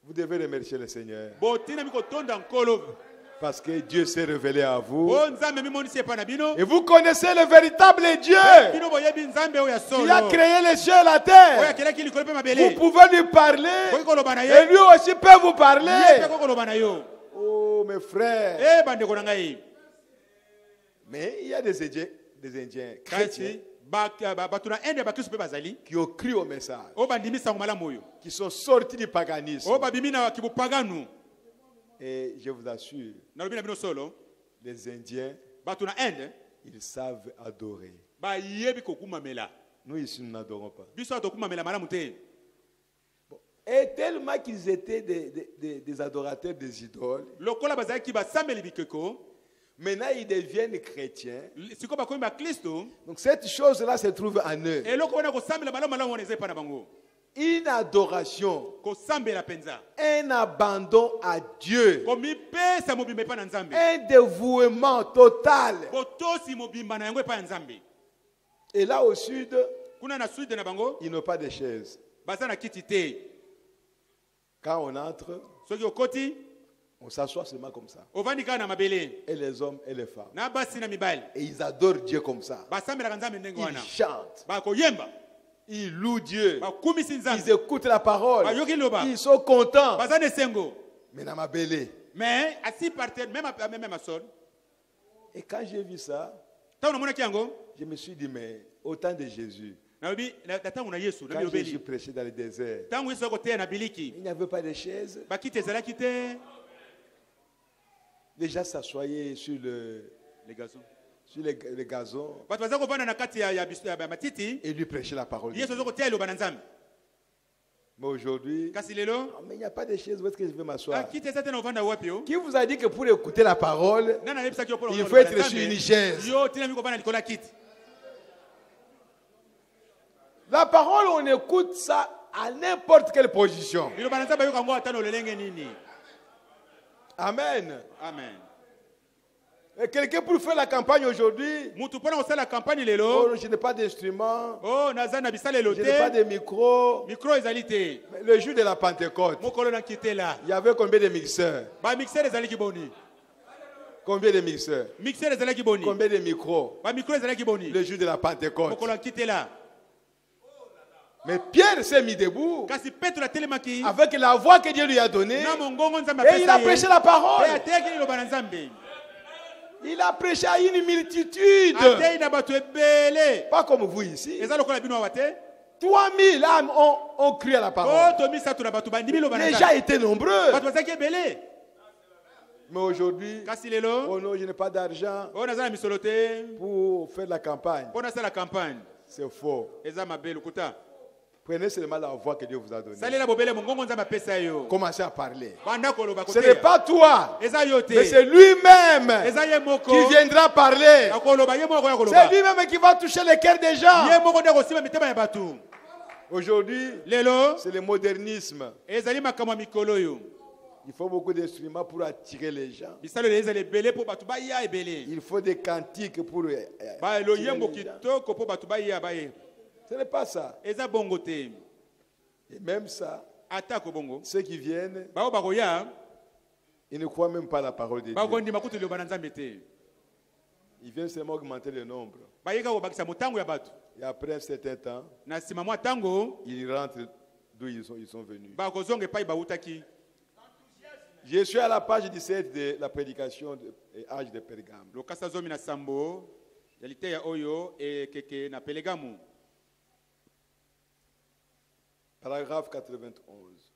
vous devez remercier le Seigneur. Parce que Dieu s'est révélé à vous. Et vous connaissez le véritable Dieu. Il a créé les cieux et la terre. Vous pouvez lui parler. Et lui aussi peut vous parler. Oh mes frères. Mais il y a des Indiens chrétiens qui ont cru au message, qui sont sortis du paganisme. Et je vous assure, les Indiens, ils savent adorer. Nous ici, nous n'adorons pas. Et tellement qu'ils étaient des adorateurs des idoles, maintenant ils deviennent chrétiens. Donc cette chose-là se trouve en eux. Une adoration, un abandon à Dieu, un dévouement total. Et là au sud, ils n'ont pas de chaises. Quand on entre, on s'assoit seulement comme ça. Et les hommes et les femmes. Et ils adorent Dieu comme ça. Ils chantent. Ils louent Dieu. Ils écoutent la parole. Ils sont contents. Mais dans ma belée. Et quand j'ai vu ça, je me suis dit, mais au temps de Jésus, quand Jésus prêchait dans le désert, il n'y avait pas de chaises. Les gens s'assoyaient sur les gazons. Sur les gazons. Et lui prêchait la parole. Mais aujourd'hui, mais il n'y a pas de chaise, où est-ce que je vais m'asseoir? Qui vous a dit que pour écouter la parole, il faut être sur une chaise? La parole, on écoute ça à n'importe quelle position. Amen. Amen. Et quelqu'un pour faire la campagne aujourd'hui, oh, je n'ai pas d'instrument, je n'ai pas de micro. Le jour de la Pentecôte, il y avait combien de mixeurs? Combien de mixeurs? Combien de micros? Le jour de la Pentecôte. Mais Pierre s'est mis debout avec la voix que Dieu lui a donnée et il a prêché la parole. Il a prêché à une multitude. Pas comme vous ici. 3000 âmes ont cru à la parole. Les gens étaient nombreux. Mais aujourd'hui, oh non, je n'ai pas d'argent pour faire la campagne. C'est faux. Prenez seulement la voix que Dieu vous a donnée. Commencez à parler. Ce n'est pas toi, mais c'est lui-même qui viendra parler. C'est lui-même qui va toucher les cœurs des gens. Aujourd'hui, c'est le modernisme. Il faut beaucoup d'instruments pour attirer les gens. Il faut des cantiques pour attirer les gens. Ce n'est pas ça. Et même ça, ceux qui viennent, ils ne croient même pas à la parole de Dieu. Ils viennent seulement augmenter le nombre. Et après un certain temps, ils rentrent d'où ils sont venus. Je suis à la page 17 de la prédication de l'âge de Pergame. Paragraphe 91.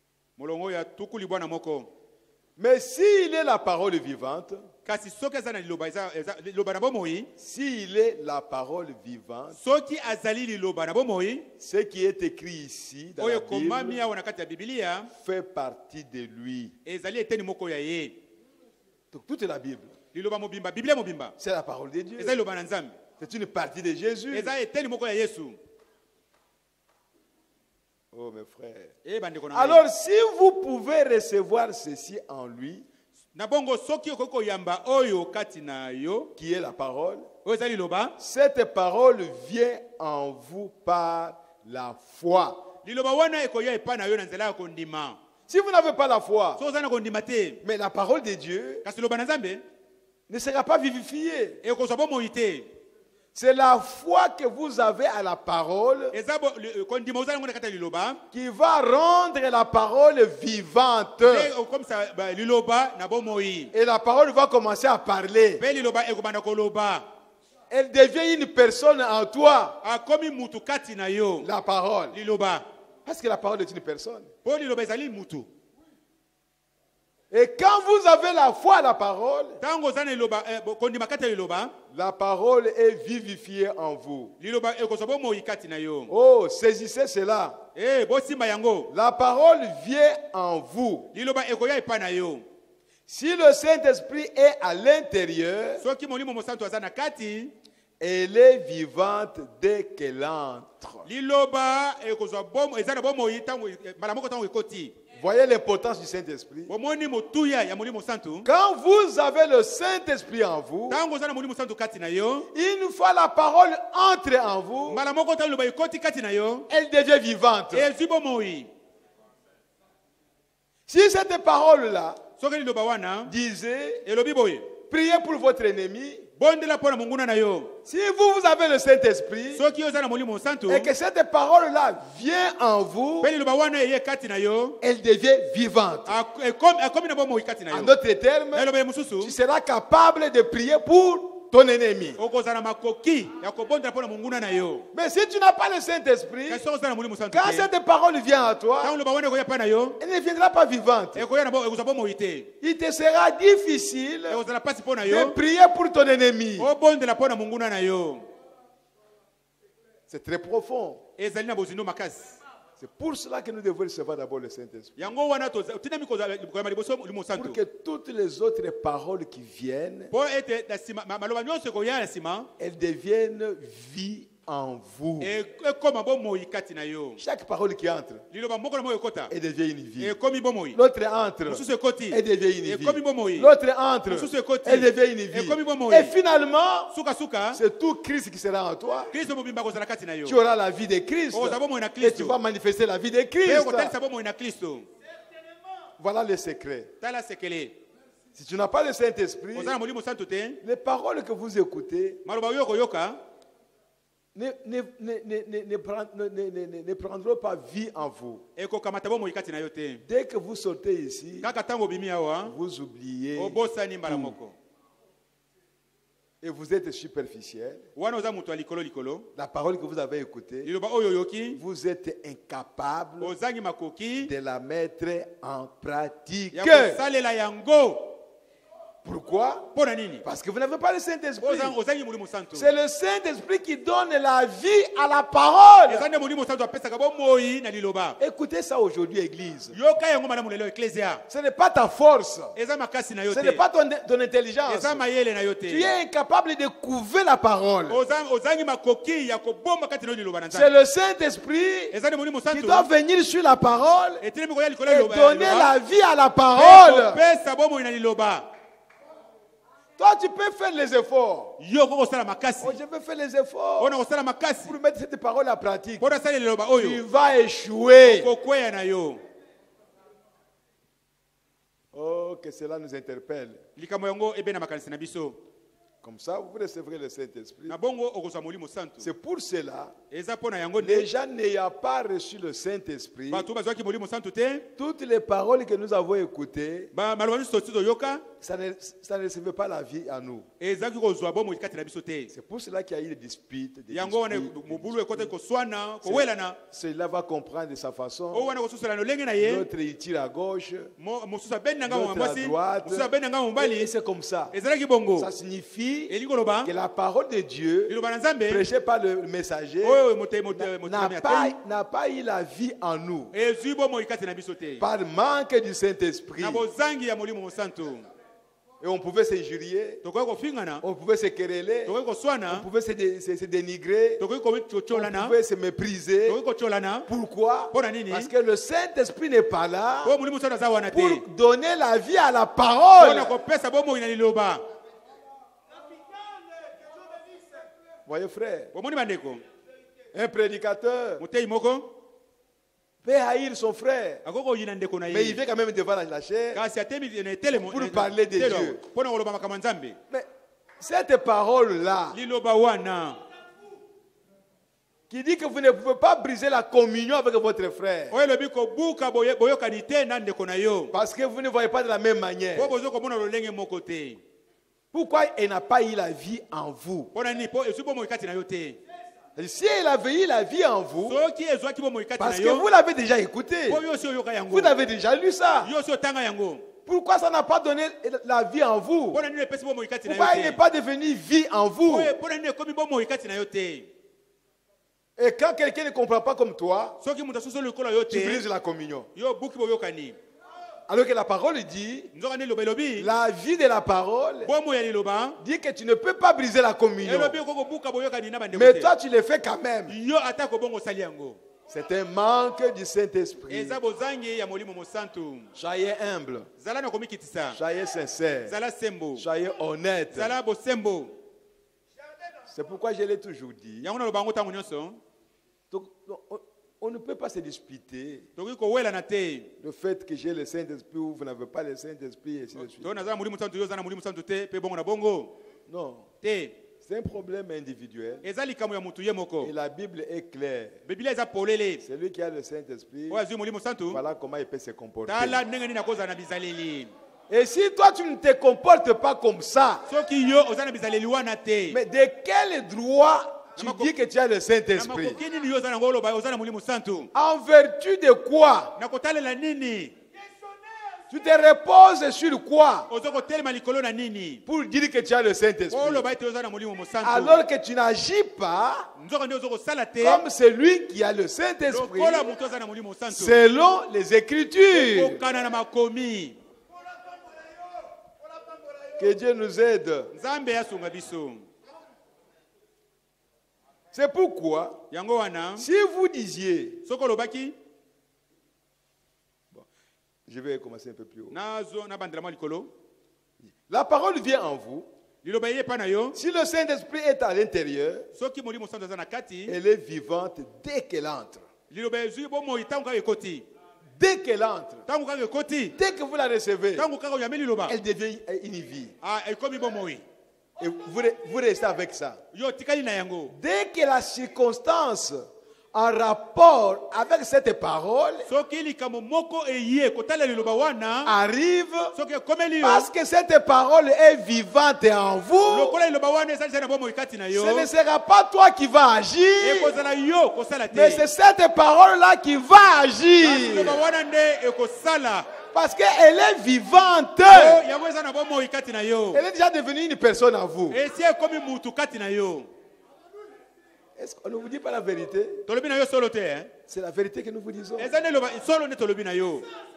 Mais s'il est la parole vivante, s'il est la parole vivante, ce qui est écrit ici dans la Bible fait partie de lui. Donc tout est la Bible. C'est la parole de Dieu. C'est une partie de Jésus. Oh mes frères. Alors si vous pouvez recevoir ceci en lui, qui est la parole, cette parole vient en vous par la foi. Si vous n'avez pas la foi, mais la parole de Dieu ne sera pas vivifiée. C'est la foi que vous avez à la parole qui va rendre la parole vivante. Et la parole va commencer à parler. Elle devient une personne en toi. La parole. Parce que la parole est une personne. Et quand vous avez la foi à la parole, la parole est vivifiée en vous. Oh, saisissez cela. La parole vient en vous. Si le Saint-Esprit est à l'intérieur, elle est vivante dès qu'elle entre. Voyez l'importance du Saint-Esprit. Quand vous avez le Saint-Esprit en vous, une fois la parole entre en vous, elle devient vivante. Si cette parole-là disait, priez pour votre ennemi, si vous avez le Saint-Esprit et que cette parole-là vient en vous, elle devient vivante. En d'autres termes, tu seras capable de prier pour ton ennemi. Mais si tu n'as pas le Saint-Esprit, quand cette parole vient à toi, elle ne viendra pas vivante. Il te sera difficile de prier pour ton ennemi. C'est très profond. C'est pour cela que nous devons recevoir d'abord le Saint-Esprit. Pour que toutes les autres paroles qui viennent, elles deviennent vie en vous. Chaque parole qui entre, elle devient une vie. L'autre entre, elle devient une vie. L'autre entre, elle devient une vie. Et finalement, c'est tout Christ qui sera en toi. Tu auras la vie de Christ et tu vas manifester la vie de Christ. Voilà le secret. Si tu n'as pas le Saint-Esprit, les paroles que vous écoutez ne prendront pas vie en vous. Dès que vous sortez ici, vous oubliez tout. Et vous êtes superficiel. La parole que vous avez écoutée, vous êtes incapable de la mettre en pratique. Pourquoi? Parce que vous n'avez pas le Saint-Esprit. C'est le Saint-Esprit qui donne la vie à la parole. Écoutez ça aujourd'hui, Église. Ce n'est pas ta force. Ce n'est pas ton intelligence. Tu es incapable de couver la parole. C'est le Saint-Esprit qui doit venir sur la parole et donner la vie à la parole. Toi, tu peux faire les efforts. Oh, je peux faire les efforts pour mettre cette parole en pratique. Tu vas échouer. Oh, que cela nous interpelle. Comme ça, vous recevrez le Saint-Esprit. C'est pour cela, les gens n'ayant pas reçu le Saint-Esprit, toutes les paroles que nous avons écoutées, ça ne recevait pas la vie à nous. C'est pour cela qu'il y a eu des disputes. Cela va comprendre de sa façon. L'autre il tire à gauche, l'autre à droite. Et c'est comme ça. Ça signifie que la parole de Dieu, prêchée par le messager, n'a pas eu la vie en nous. Par le manque du Saint-Esprit. Et on pouvait s'injurier, on pouvait se quereller, on pouvait se dénigrer, on pouvait se mépriser. Pourquoi? Parce que le Saint-Esprit n'est pas là pour donner la vie à la parole. Voyez frère, un prédicateur peut haïr son frère, mais il vient quand même devant la chair pour parler de Dieu. Mais cette parole-là qui dit que vous ne pouvez pas briser la communion avec votre frère parce que vous ne voyez pas de la même manière. Pourquoi elle n'a pas eu la vie en vous? Si elle avait eu la vie en vous, parce que vous l'avez déjà écouté, vous avez déjà lu ça. Pourquoi ça n'a pas donné la vie en vous? Pourquoi il n'est pas devenu vie en vous? Et quand quelqu'un ne comprend pas comme toi, tu brises la communion. Alors que la parole dit, la vie de la parole dit que tu ne peux pas briser la communion. Mais toi, tu le fais quand même. C'est un manque du Saint-Esprit. Soyez humble. Soyez sincère. Soyez honnête. C'est pourquoi je l'ai toujours dit. On ne peut pas se disputer le fait que j'ai le Saint-Esprit ou vous n'avez pas le Saint-Esprit et ainsi de suite. Non. C'est un problème individuel. Et la Bible est claire. Celui qui a le Saint-Esprit, voilà comment il peut se comporter. Et si toi tu ne te comportes pas comme ça, mais de quel droit tu dis que tu as le Saint-Esprit? En vertu de quoi? Tu te reposes sur quoi pour dire que tu as le Saint-Esprit alors que tu n'agis pas comme celui qui a le Saint-Esprit selon les Écritures? Que Dieu nous aide. C'est pourquoi, si vous disiez, bon, je vais commencer un peu plus haut. La parole vient en vous. Si le Saint-Esprit est à l'intérieur, elle est vivante dès qu'elle entre. Dès qu'elle entre, dès que vous la recevez, elle devient une vie. Et vous restez avec ça. Dès que la circonstance en rapport avec cette parole arrive, parce que cette parole est vivante en vous, ce ne sera pas toi qui vas agir, mais c'est cette parole-là qui va agir. Parce qu'elle est vivante. Elle est déjà devenue une personne en vous. Est-ce qu'on ne vous dit pas la vérité? C'est la vérité que nous vous disons.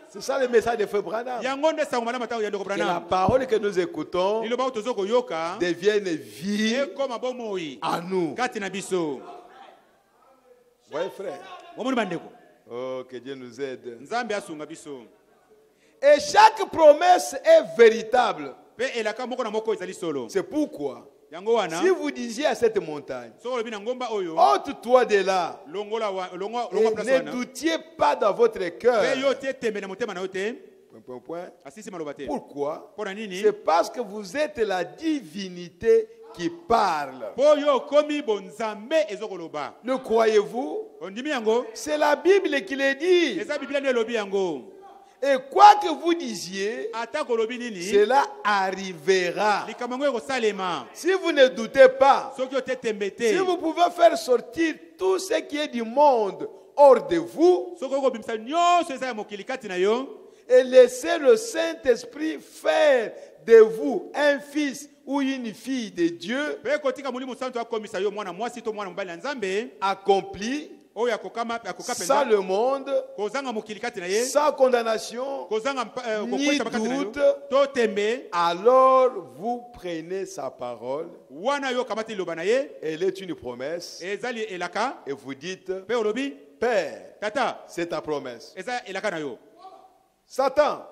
C'est ça le message de Frère Branham. Que la parole que nous écoutons devienne vie à nous. Oui, frère. Oh, que Dieu nous aide. Et chaque promesse est véritable. C'est pourquoi, si vous disiez à cette montagne, ôte-toi de là, et ne doutiez pas dans votre cœur. Pourquoi? C'est parce que vous êtes la divinité qui parle. Le croyez-vous? C'est la Bible qui le dit. Et quoi que vous disiez, cela arrivera. Si vous ne doutez pas, si vous pouvez faire sortir tout ce qui est du monde hors de vous, et laisser le Saint-Esprit faire de vous un fils ou une fille de Dieu accompli, sans le monde, sans condamnation, ni doute, alors vous prenez sa parole. Elle est une promesse. Et vous dites, Père, c'est ta promesse. Satan.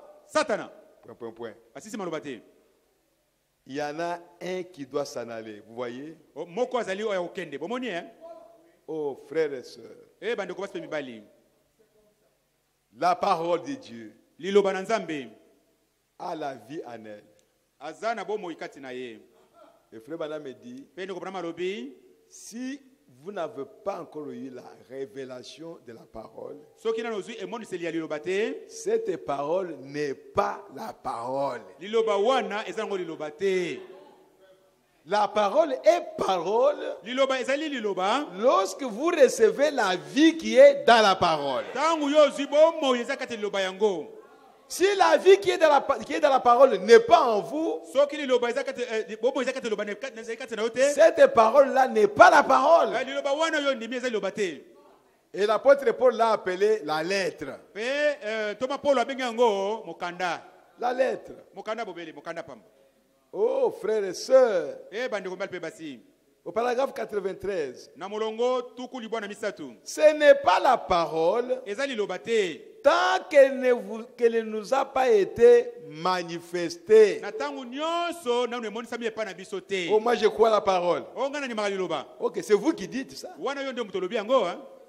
Point. Il y en a un qui doit s'en aller. Vous voyez? Oh, frères et sœurs, la parole de Dieu a la vie en elle. Et frère Branham me dit, si vous n'avez pas encore eu la révélation de la parole, cette parole n'est pas la parole. La parole est parole lorsque vous recevez la vie qui est dans la parole. Si la vie qui est dans la parole n'est pas en vous, cette parole-là n'est pas la parole. Et l'apôtre Paul l'a appelé la lettre. La lettre. Oh, frères et sœurs, au paragraphe 93, ce n'est pas la parole tant qu'elle ne nous a pas été manifestée. Oh, moi je crois la parole. Ok, c'est vous qui dites ça.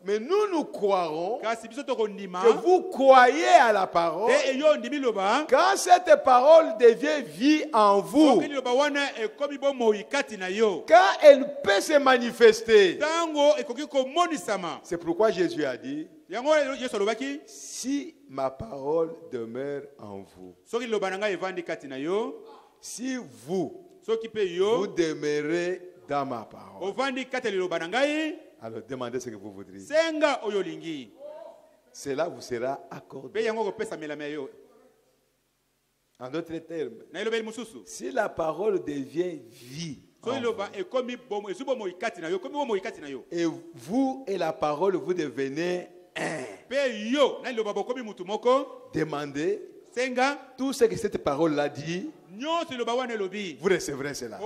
Mais nous croirons que vous croyez à la parole quand cette parole devient vie en vous. Quand elle peut se manifester. C'est pourquoi Jésus a dit, si ma parole demeure en vous, si vous demeurez dans ma parole, alors demandez ce que vous voudriez. Cela vous sera accordé. En d'autres termes, si la parole devient vie, et vous et la parole, vous devenez un. Demandez tout ce que cette parole-là dit, vous recevrez cela.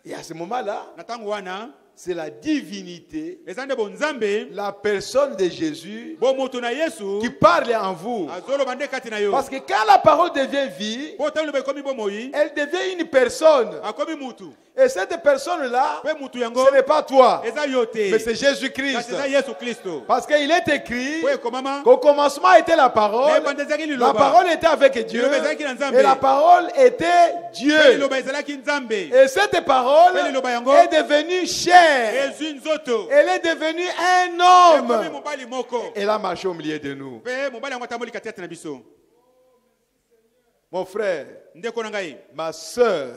Et à ce moment-là, c'est la divinité, la personne de Jésus qui parle en vous. Parce que quand la parole devient vie, elle devient une personne. Et cette personne-là, ce n'est pas toi, mais c'est Jésus-Christ. Parce qu'il est écrit qu'au commencement était la parole était avec Dieu, et la parole était Dieu. Et cette parole est devenue chair. Elle est devenue un homme. Elle a marché au milieu de nous. Mon frère, ma soeur,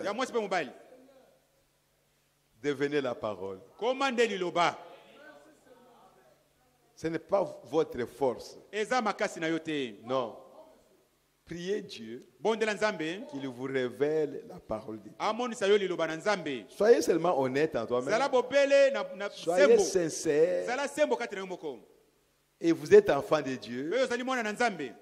devenez la parole. Ce n'est pas votre force. Non. Priez Dieu qu'il vous révèle la parole de Dieu. Soyez seulement honnête en toi-même. Soyez sincère. Et vous êtes enfant de Dieu.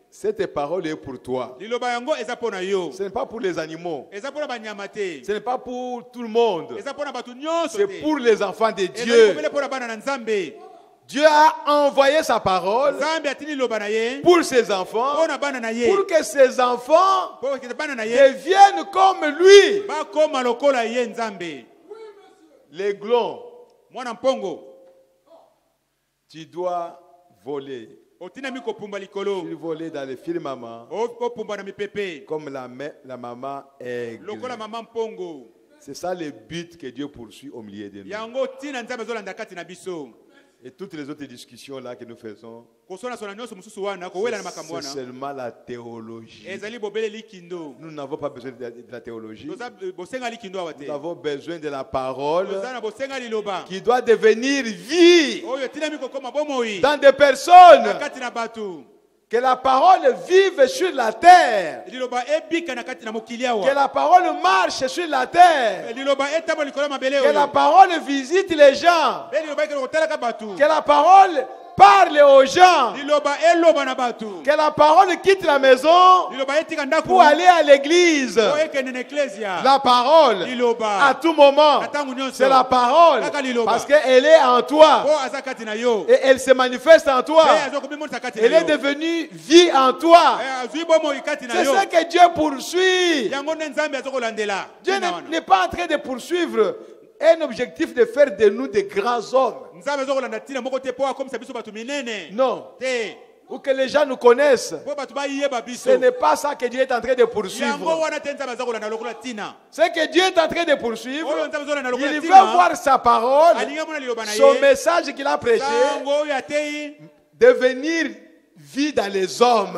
Cette parole est pour toi. Ce n'est pas pour les animaux. Ce n'est pas pour tout le monde. C'est pour les enfants de Dieu. Dieu a envoyé sa parole pour ses enfants, pour que ses enfants deviennent comme lui. L'aiglon, tu dois voler. Tu voler dans les firmaments comme la maman aigle. C'est ça le but que Dieu poursuit au milieu de nous. Et toutes les autres discussions là que nous faisons, c'est seulement la théologie. Nous n'avons pas besoin de la théologie. Nous avons besoin de la parole qui doit devenir vie dans des personnes. Que la parole vive sur la terre. Que la parole marche sur la terre. Que la parole visite les gens. Que la parole parle aux gens. Que la parole quitte la maison pour aller à l'église. La parole, à tout moment, c'est la parole. Parce qu'elle est en toi. Et elle se manifeste en toi. Elle est devenue vie en toi. C'est ça que Dieu poursuit. Dieu n'est pas en train de poursuivre un objectif de faire de nous des grands hommes. Non. Ou que les gens nous connaissent. Ce n'est pas ça que Dieu est en train de poursuivre. Ce que Dieu est en train de poursuivre, il veut voir sa parole, son message qu'il a prêché, devenir vie dans les hommes.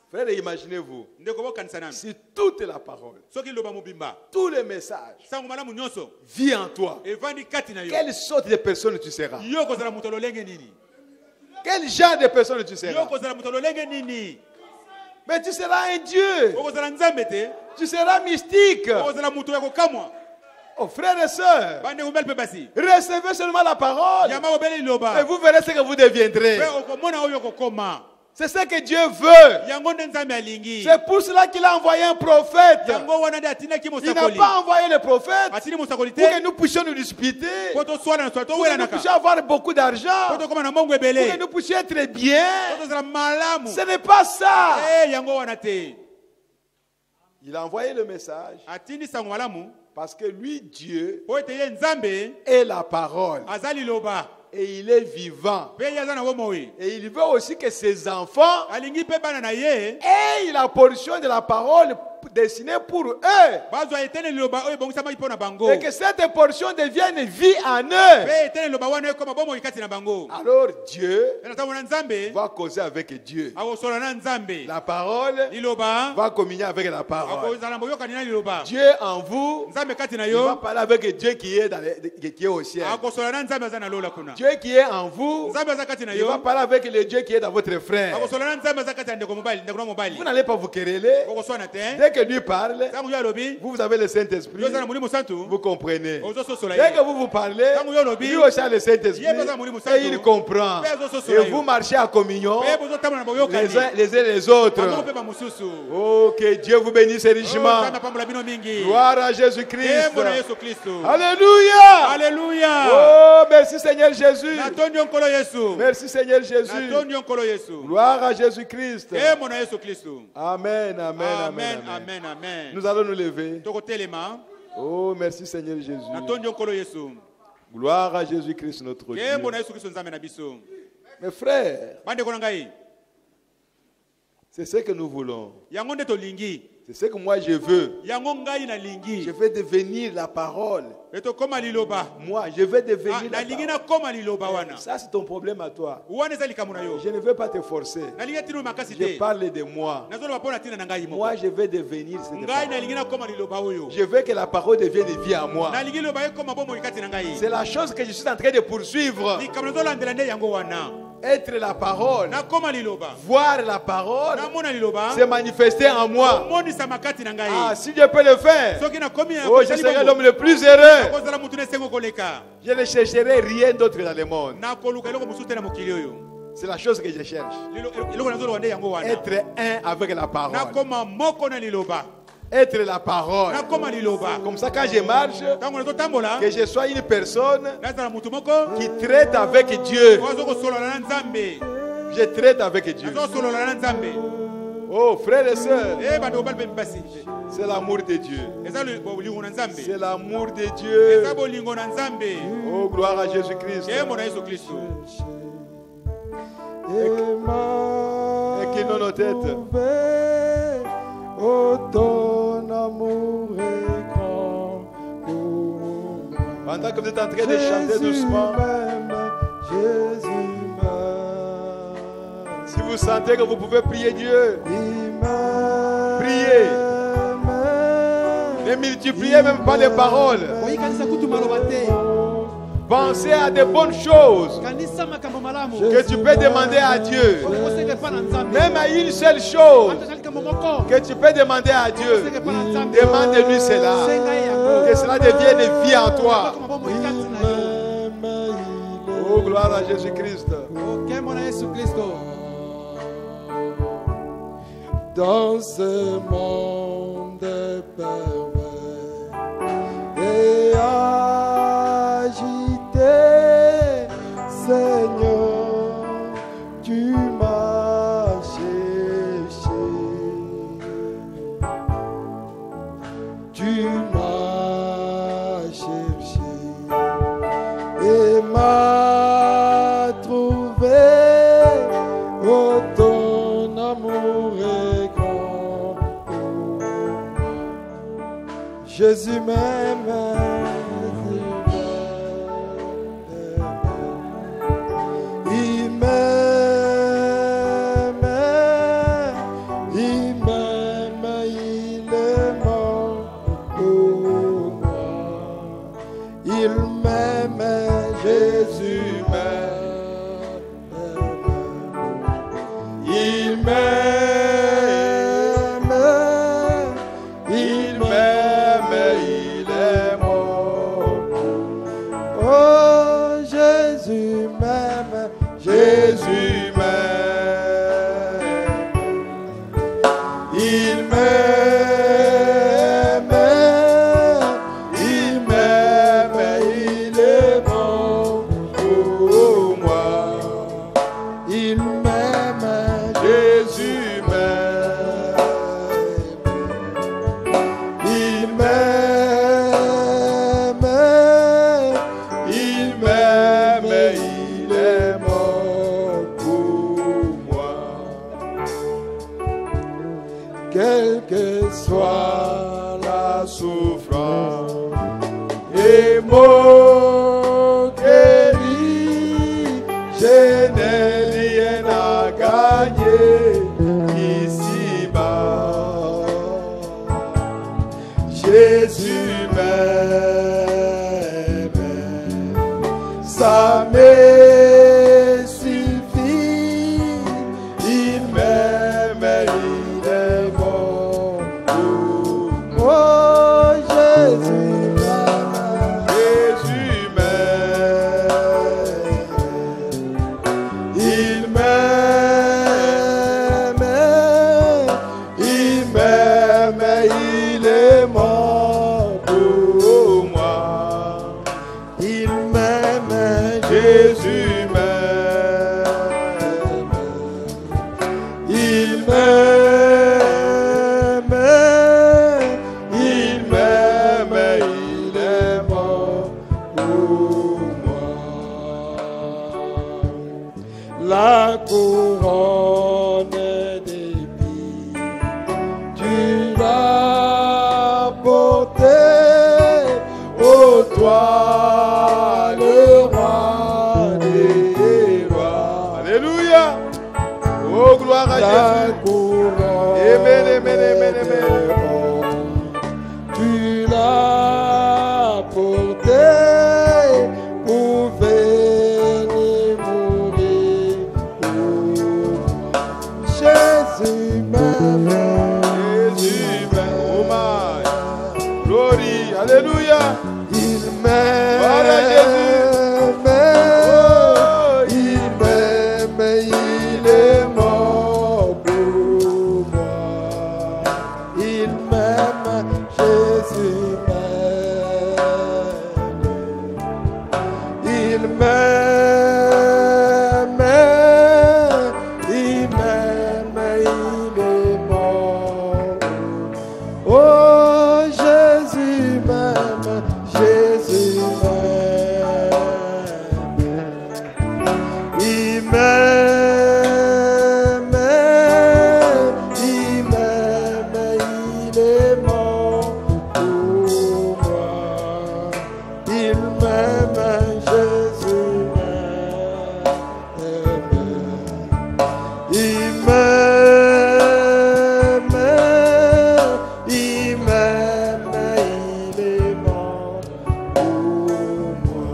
Frère, imaginez-vous, si toute la parole, tous les messages, vit en toi, quelle sorte de personne tu seras? Quel genre de personne tu seras? Mais tu seras un Dieu. Tu seras mystique. Oh, frères et sœurs, recevez seulement la parole et vous verrez ce que vous deviendrez. C'est ce que Dieu veut. C'est pour cela qu'il a envoyé un prophète. Il n'a pas envoyé le prophète pour que nous puissions nous disputer, pour que nous puissions avoir beaucoup d'argent, pour que nous puissions être bien. Ce n'est pas ça. Il a envoyé le message parce que lui, Dieu, est la parole. Et il est vivant. Et il veut aussi que ses enfants aient la portion de la parole destinée pour eux. Et que cette portion devienne vie en eux. Alors Dieu va causer avec Dieu. La parole va communier avec la parole. Dieu en vous, il va parler avec Dieu qui est au ciel. Dieu qui est en vous, il va parler avec le Dieu qui est dans votre frère. Vous n'allez pas vous quereller. Dès que lui parle, vous avez le Saint-Esprit, vous comprenez. Dès que vous parlez, lui aussi a le Saint-Esprit et il comprend. Et vous marchez en communion les uns les autres. Oh, que Dieu vous bénisse richement. Gloire à Jésus-Christ. Alléluia. Alléluia. Oh, merci Seigneur Jésus. Merci Seigneur Jésus. Gloire à Jésus-Christ. Amen, amen, amen, amen, amen. Nous allons nous lever. Oh, merci Seigneur Jésus. Gloire à Jésus-Christ notre Dieu. Mes frères, c'est ce que nous voulons. C'est ce que moi je veux. Je veux devenir la parole. Moi, je veux devenir la parole. Ça, c'est ton problème à toi. Je ne veux pas te forcer. Je parle de moi. Moi, je veux devenir cette parole. Je veux que la parole devienne vie à moi. C'est la chose que je suis en train de poursuivre. Être la parole, voir la parole, se manifester en moi. Ah, si Dieu peut le faire, oh, je serai l'homme le plus heureux. Je ne chercherai rien d'autre dans le monde. C'est la chose que je cherche. Être un avec la parole. Être la parole. Comme ça, quand je marche, que je sois une personne qui traite avec Dieu. Je traite avec Dieu. Oh, frères et sœurs, c'est l'amour de Dieu. C'est l'amour de Dieu. Oh, gloire à Jésus-Christ. Et qui nous nos têtes. Oh, ton amour est grand pour moi. Pendant que vous êtes en train de chanter doucement, Jésus m'aime. Si vous sentez que vous pouvez prier Dieu, priez. Ne multipliez même pas les paroles. Pensez à de bonnes choses que tu peux demander à Dieu. Même à une seule chose que tu peux demander à Dieu. Demande-lui cela. Que cela devienne vie en toi. Oh, gloire à Jésus-Christ. Dans ce monde pervers et Seigneur, tu m'as cherché, tu m'as cherché et m'as trouvé. Oh, ton amour est grand pour moi. Jésus m'aime. Il m'aime, il est bon. Alléluia. Il m'aime. Voilà Jésus. Il m'aime, il est mort pour moi. Il m'aime, Jésus m'aime. Il m'aime, il m'aime, il est mort. Oh, Jésus m'aime, Jésus m'aime. Il m'aime, il m'aime, il est mort pour moi. Il m'aime, Jésus m'aime. Il m'aime, il m'aime, il est mort pour moi.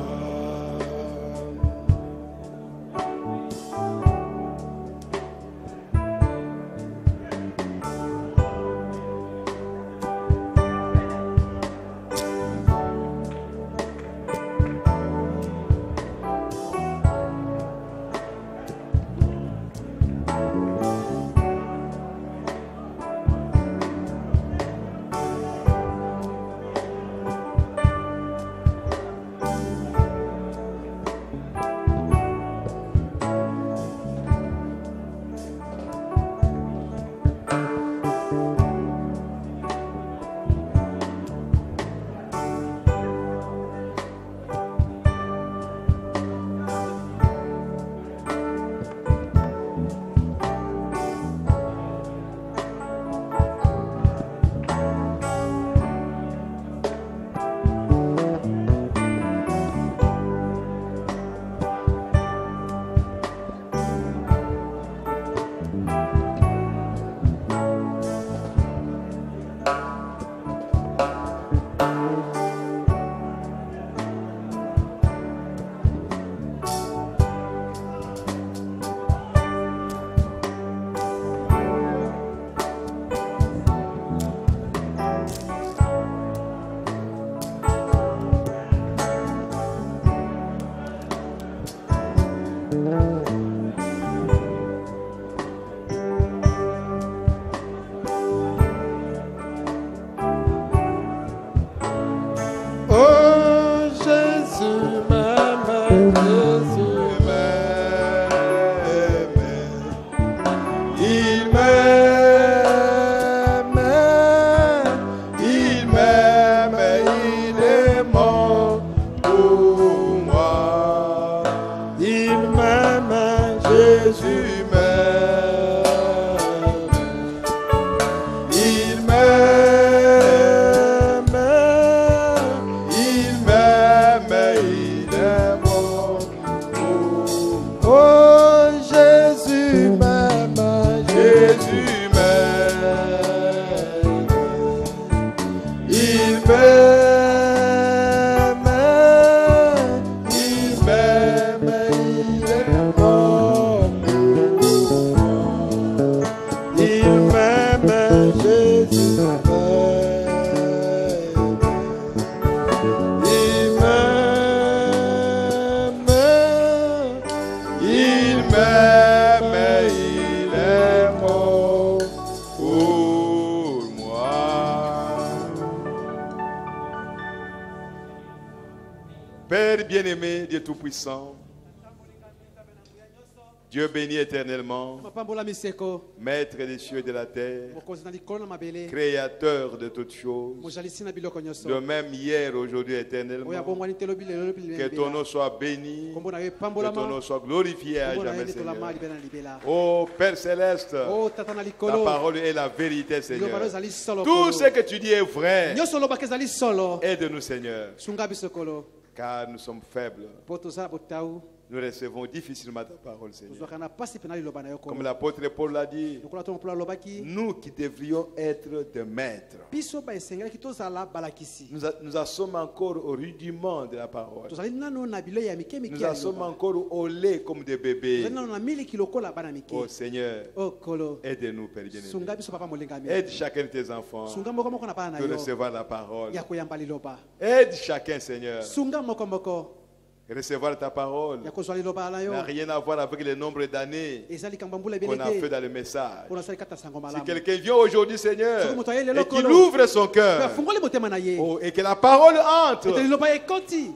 Oh, Jésus m'aime, Jésus m'aime. Il m'aime, il m'aime, il est mort pour moi. Il m'aime, Jésus m'aime. Il m'aime, il m'aime, il est mort pour moi. Oh, Jésus m'aime, Jésus m'aime. Il m'aime, il m'aime, il est mort pour moi. Il m'aime, Jésus m'aime. Il m'aime, il m'aime, il est mort pour moi. Père bien-aimé, Dieu Tout-Puissant, Dieu béni éternellement, Maître des cieux et de la terre, Créateur de toutes choses, de même hier, aujourd'hui, éternellement. Que ton nom soit béni, que ton nom soit glorifié à jamais, Seigneur. Oh Père Céleste, ta parole est la vérité, Seigneur. Tout ce que tu dis est vrai. Aide-nous, Seigneur, car nous sommes faibles. Nous recevons difficilement ta parole, Seigneur. Comme l'apôtre Paul l'a dit, nous qui devrions être des maîtres, nous en sommes encore au rudiment de la parole. Nous en sommes encore au lait comme des bébés. Oh Seigneur, aide-nous, Père bien-aimé. Aide chacun de tes enfants de recevoir la parole. Aide chacun, Seigneur. Recevoir ta parole n'a rien à voir avec le nombre d'années qu'on a fait dans le message. Si quelqu'un vient aujourd'hui, Seigneur, et qu'il ouvre son cœur, et que la parole entre,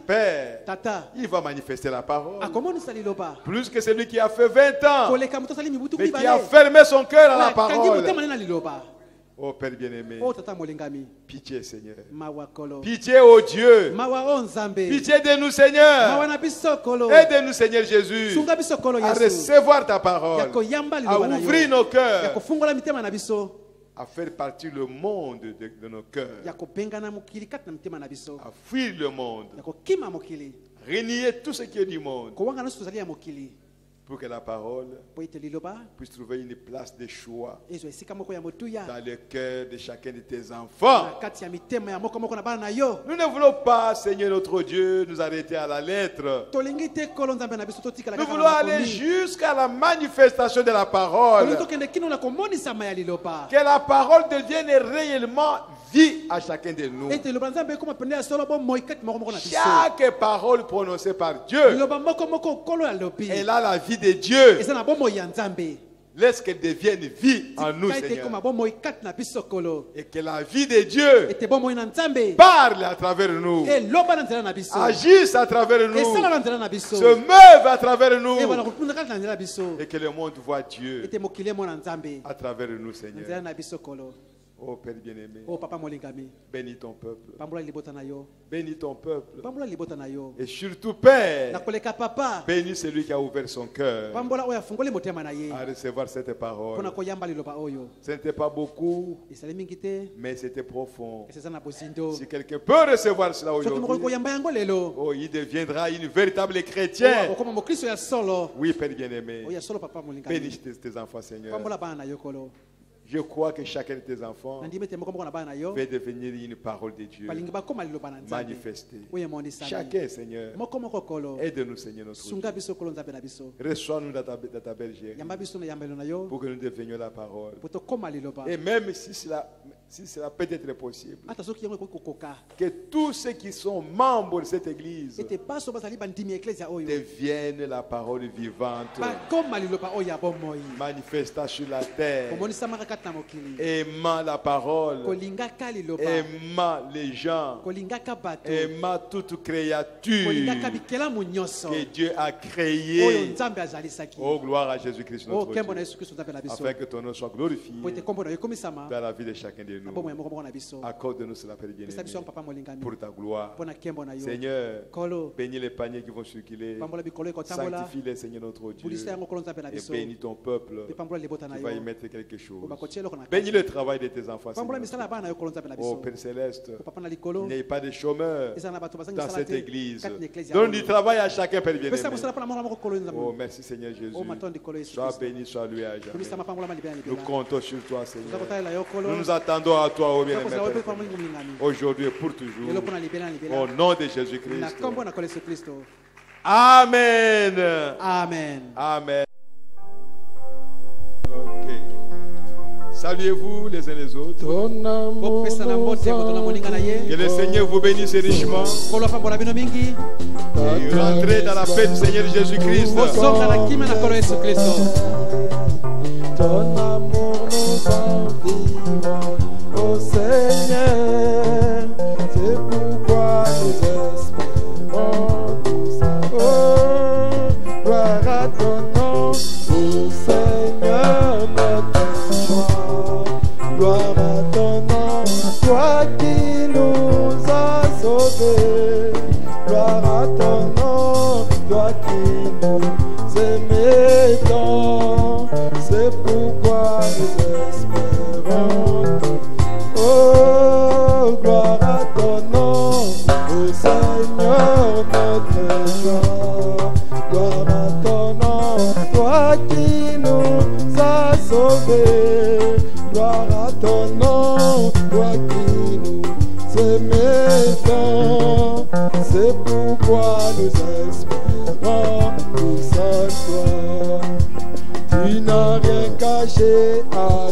Père, il va manifester la parole. Plus que celui qui a fait 20 ans, mais qui a fermé son cœur à la parole. Oh Père bien-aimé, pitié Seigneur, pitié oh Dieu, pitié de nous Seigneur, aide-nous Seigneur Jésus à recevoir ta parole, à ouvrir nos cœurs, à faire partir le monde de nos cœurs, à fuir le monde, renier tout ce qui est du monde, pour que la parole puisse trouver une place de choix dans le cœur de chacun de tes enfants. Nous ne voulons pas, Seigneur notre Dieu, nous arrêter à la lettre. Nous voulons aller jusqu'à la manifestation de la parole. Que la parole devienne réellement vie à chacun de nous. Chaque parole prononcée par Dieu, elle a la vie de Dieu. Laisse qu'elle devienne vie en nous, Seigneur. Et que la vie de Dieu parle à travers nous, agisse à travers nous, se meuve à travers nous, et que le monde voit Dieu à travers nous, Seigneur. Oh Père bien-aimé, bénis ton peuple, bénis ton peuple, et surtout Père, bénis celui qui a ouvert son cœur à recevoir cette parole. Ce n'était pas beaucoup, mais c'était profond. Si quelqu'un peut recevoir cela aujourd'hui, oh, il deviendra une véritable chrétien. Oui Père bien-aimé, bénis tes enfants, Seigneur. Je crois que chacun de tes enfants va devenir une parole de Dieu manifestée. Chacun, Seigneur, aide-nous, Seigneur, notre Dieu. Reçois-nous dans ta bergerie pour que nous devenions la parole. Et même si cela peut être possible, que tous ceux qui sont membres de cette église deviennent la parole vivante, manifesta sur la terre, aimant la parole, aimant les gens, aimant toute créature que Dieu a créée. Oh, gloire à Jésus-Christ notre Dieu, afin que ton nom soit glorifié dans la vie de chacun de nous. Accorde-nous cela, Père bien-aimé, pour ta gloire. Seigneur, bénis les paniers qui vont circuler, sanctifie-les, Seigneur notre Dieu, et bénis ton peuple qui va y mettre quelque chose. Bénis le travail de tes enfants, Seigneur. Oh Père Céleste, il n'y ait pas de chômeurs dans cette église. Donne du travail à chacun, Père bien-aimé. Oh merci Seigneur Jésus. Sois béni, sois loué à jamais. Nous comptons sur toi, Seigneur. Nous nous attendons à toi, oh bien-aimé, aujourd'hui et pour toujours. Au nom de Jésus-Christ. Amen. Amen. Amen. Saluez-vous les uns les autres. Que le Seigneur vous bénisse richement. Et rentrez dans la paix du Seigneur Jésus-Christ. Ton amour nous environne, ô Seigneur. C'est pourquoi nous espérons tous. Oh, gloire à ton nom, ô Seigneur, notre joie. Gloire à ton nom, toi qui nous as sauvés. Gloire à ton nom, toi qui nous aimais tant. C'est pourquoi nous espérons. Oh, gloire à ton nom, ô Seigneur, notre joie. Gloire s'aimant, c'est pourquoi nous espérons tous en toi. Tu n'as rien caché à